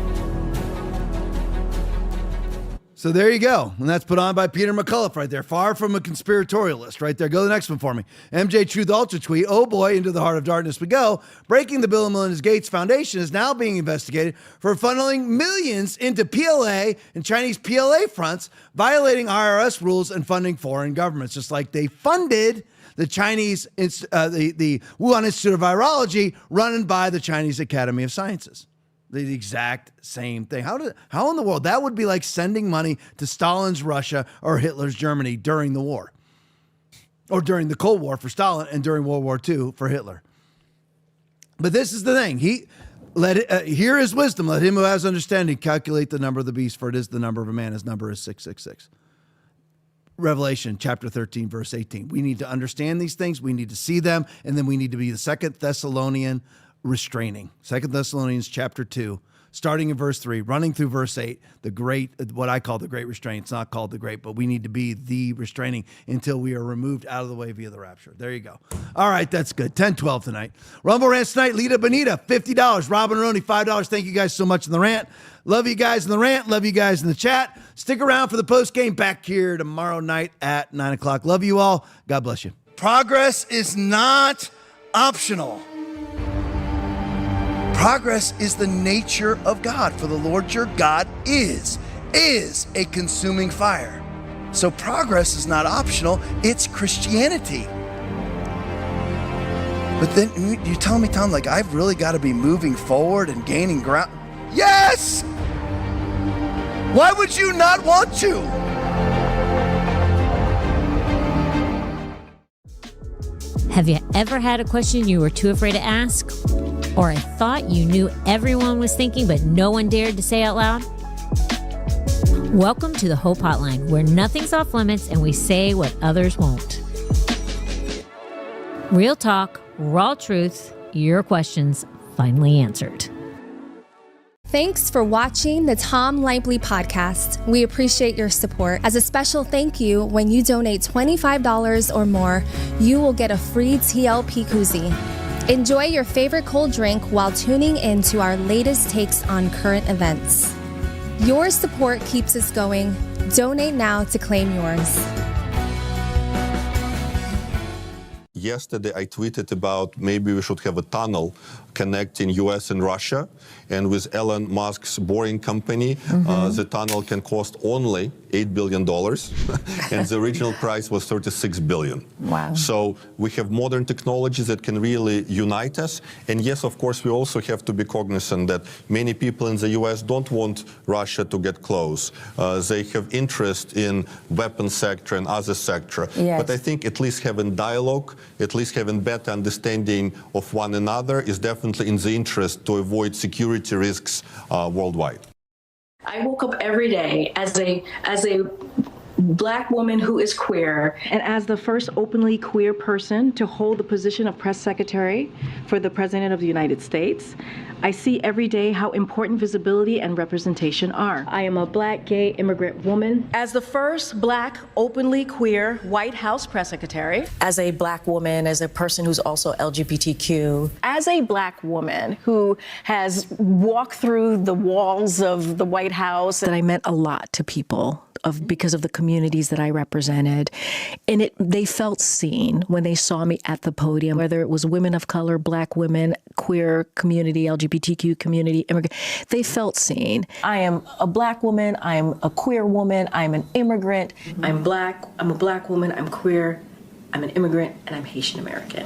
Speaker 16: So there you go. And that's put on by Peter McCullough right there. Far from a conspiratorialist right there. Go to the next one for me. MJ Truth Ultra tweet. Oh boy, into the heart of darkness we go. Breaking the Bill and Melinda Gates Foundation is now being investigated for funneling millions into PLA and Chinese PLA fronts, violating IRS rules and funding foreign governments, just like they funded the Chinese, the Wuhan Institute of Virology, run by the Chinese Academy of Sciences. The exact same thing. How in the world? That would be like sending money to Stalin's Russia or Hitler's Germany during the war. Or during the Cold War for Stalin and during World War II for Hitler. But this is the thing. Hear his wisdom. Let him who has understanding calculate the number of the beast, for it is the number of a man. His number is 666. Revelation chapter 13, verse 18. We need to understand these things. We need to see them. And then we need to be the 2 Thessalonian restraining. 2 Thessalonians chapter 2, starting in verse 3, running through verse 8, what I call the great restraint. It's not called the great, but we need to be the restraining until we are removed out of the way via the rapture. There you go. All right, that's good. 10-12 tonight. Rumble Rants tonight, Lita Bonita, $50. Robin Roney, $5. Thank you guys so much in the rant. Love you guys in the rant. Love you guys in the chat. Stick around for the post game back here tomorrow night at 9 o'clock. Love you all. God bless you. Progress is not optional. Progress is the nature of God, for the Lord your God is a consuming fire. So progress is not optional, it's Christianity. But then you're telling me, Tom, like I've really got to be moving forward and gaining ground? Yes! Why would you not want to?
Speaker 24: Have you ever had a question you were too afraid to ask? Or a thought you knew everyone was thinking but no one dared to say out loud? Welcome to the Hope Hotline, where nothing's off limits and we say what others won't. Real talk, raw truth, your questions finally answered.
Speaker 25: Thanks for watching the Tom Laipply podcast. We appreciate your support. As a special thank you, when you donate $25 or more, you will get a free TLP koozie. Enjoy your favorite cold drink while tuning in to our latest takes on current events. Your support keeps us going. Donate now to claim yours.
Speaker 8: Yesterday, I tweeted about maybe we should have a tunnel connecting US and Russia. And with Elon Musk's Boring Company, the tunnel can cost only $8 billion. And the original price was $36 billion.
Speaker 18: Wow.
Speaker 8: So we have modern technologies that can really unite us. And yes, of course, we also have to be cognizant that many people in the US don't want Russia to get close. They have interest in weapons sector and other sector.
Speaker 18: Yes.
Speaker 8: But I think at least having dialogue, at least having better understanding of one another is definitely in the interest to avoid security risks worldwide.
Speaker 19: I woke up every day as a Black woman who is queer.
Speaker 20: And as the first openly queer person to hold the position of press secretary for the President of the United States, I see every day how important visibility and representation are. I am a Black, gay, immigrant woman. As the first Black, openly queer White House press secretary.
Speaker 19: As a Black woman, as a person who's also LGBTQ.
Speaker 20: As a Black woman who has walked through the walls of the White House.
Speaker 19: That I meant a lot to people because of the communities that I represented. And they felt seen when they saw me at the podium, whether it was women of color, Black women, queer community, LGBTQ community, immigrant, they felt seen. I am a Black woman, I am a queer woman, I'm an immigrant, I'm Black, I'm a Black woman, I'm queer, I'm an immigrant, and I'm Haitian American.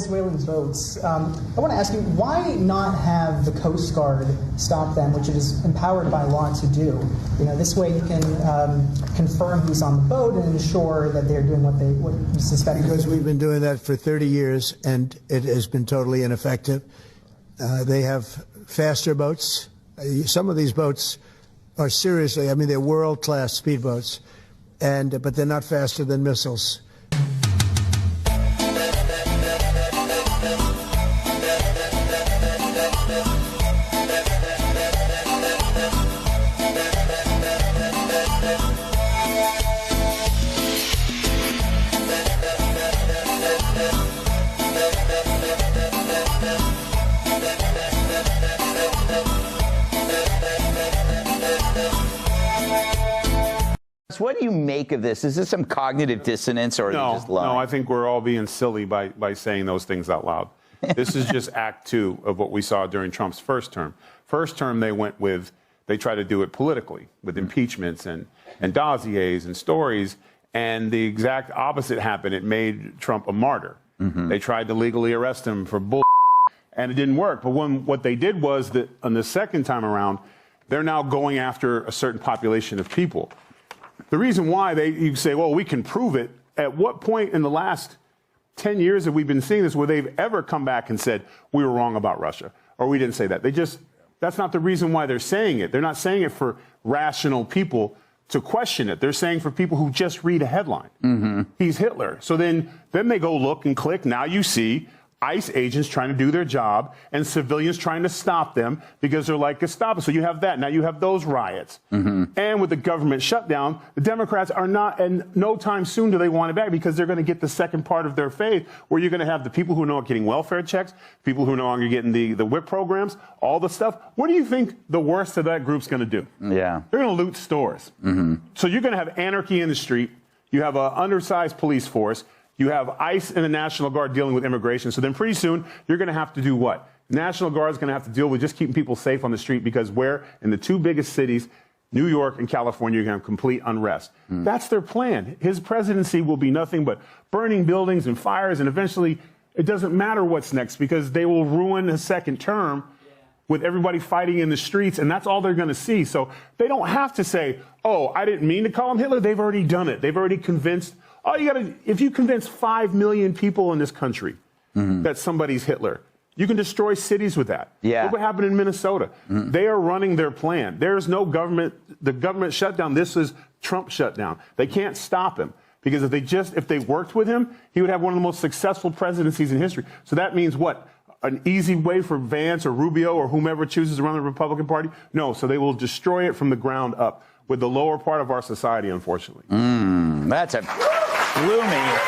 Speaker 21: Venezuelans' votes. I want to ask you, why not have the Coast Guard stop them, which it is empowered by law to do? You know, this way you can confirm who's on the boat and ensure that they're doing what you suspect.
Speaker 26: Because we've been doing that for 30 years, and it has been totally ineffective. They have faster boats. Some of these boats are seriously, I mean, they're world-class speedboats, but they're not faster than missiles.
Speaker 27: What do you make of this? Is this some cognitive dissonance, or are they just lying?
Speaker 28: No, I think we're all being silly by saying those things out loud. This is just act two of what we saw during Trump's first term. First term, they tried to do it politically with impeachments and dossiers and stories, and the exact opposite happened. It made Trump a martyr. They tried to legally arrest him for bull, and it didn't work. But what they did was that on the second time around, they're now going after a certain population of people. The reason why you say, well, we can prove it. At what point in the last 10 years have we been seeing this where they've ever come back and said, we were wrong about Russia, or we didn't say that? That's not the reason why they're saying it. They're not saying it for rational people to question it. They're saying for people who just read a headline. He's Hitler. So then they go look and click. Now you see ICE agents trying to do their job and civilians trying to stop them because they're like Gestapo. So you have that. Now you have those riots. And with the government shutdown, the Democrats are not, and no time soon do they want it back, because they're going to get the second part of their faith, where you're going to have the people who are not getting welfare checks, people who are no longer getting the WIP programs, all the stuff. What do you think the worst of that group's going to do?
Speaker 27: Yeah.
Speaker 28: They're going to loot stores. So you're going to have anarchy in the street. You have an undersized police force. You have ICE and the National Guard dealing with immigration. So then pretty soon, you're going to have to do what? National Guard is going to have to deal with just keeping people safe on the street, because in the two biggest cities, New York and California, you're going to have complete unrest. That's their plan. His presidency will be nothing but burning buildings and fires, and eventually it doesn't matter what's next, because they will ruin a second term with everybody fighting in the streets, and that's all they're going to see. So they don't have to say, oh, I didn't mean to call him Hitler. They've already done it. They've already convinced. If you convince 5 million people in this country that somebody's Hitler, you can destroy cities with that.
Speaker 27: Yeah.
Speaker 28: Look what happened in Minnesota. They are running their plan. There is no government, the government shutdown. This is Trump shutdown. They can't stop him, because if they worked with him, he would have one of the most successful presidencies in history. So that means what? An easy way for Vance or Rubio or whomever chooses to run the Republican Party? No, so they will destroy it from the ground up with the lower part of our society, unfortunately.
Speaker 27: That's a gloomy.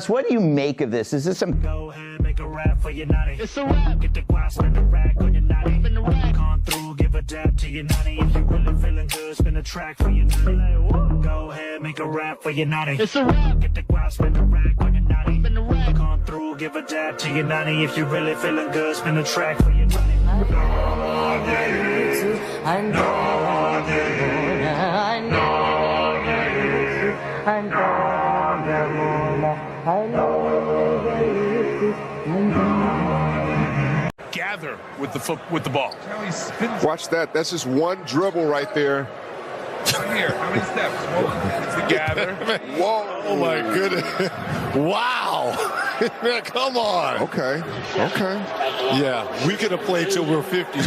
Speaker 27: What do you make of this? Is this some...
Speaker 1: Go ahead, make a rap for your naughty. It's a rap. Get the guap, spin the rack on your naughty. Spin the rack. Come through, give a dab to your naughty. If you really feeling good, spin a track for your naughty. Go ahead, make a rap for your naughty. It's a rap. Get the guap, spin the rack on your naughty. Spin the rack. Come through, give a dab to your naughty. If you really feeling good, spin a track for your naughty.
Speaker 2: I know,
Speaker 3: Gather with the ball. Watch that. That's just one dribble right there.
Speaker 4: Here, how many steps? It's the gather.
Speaker 3: Whoa! Oh my goodness! Wow! Come on. Okay. Yeah, we could have played till we're 50.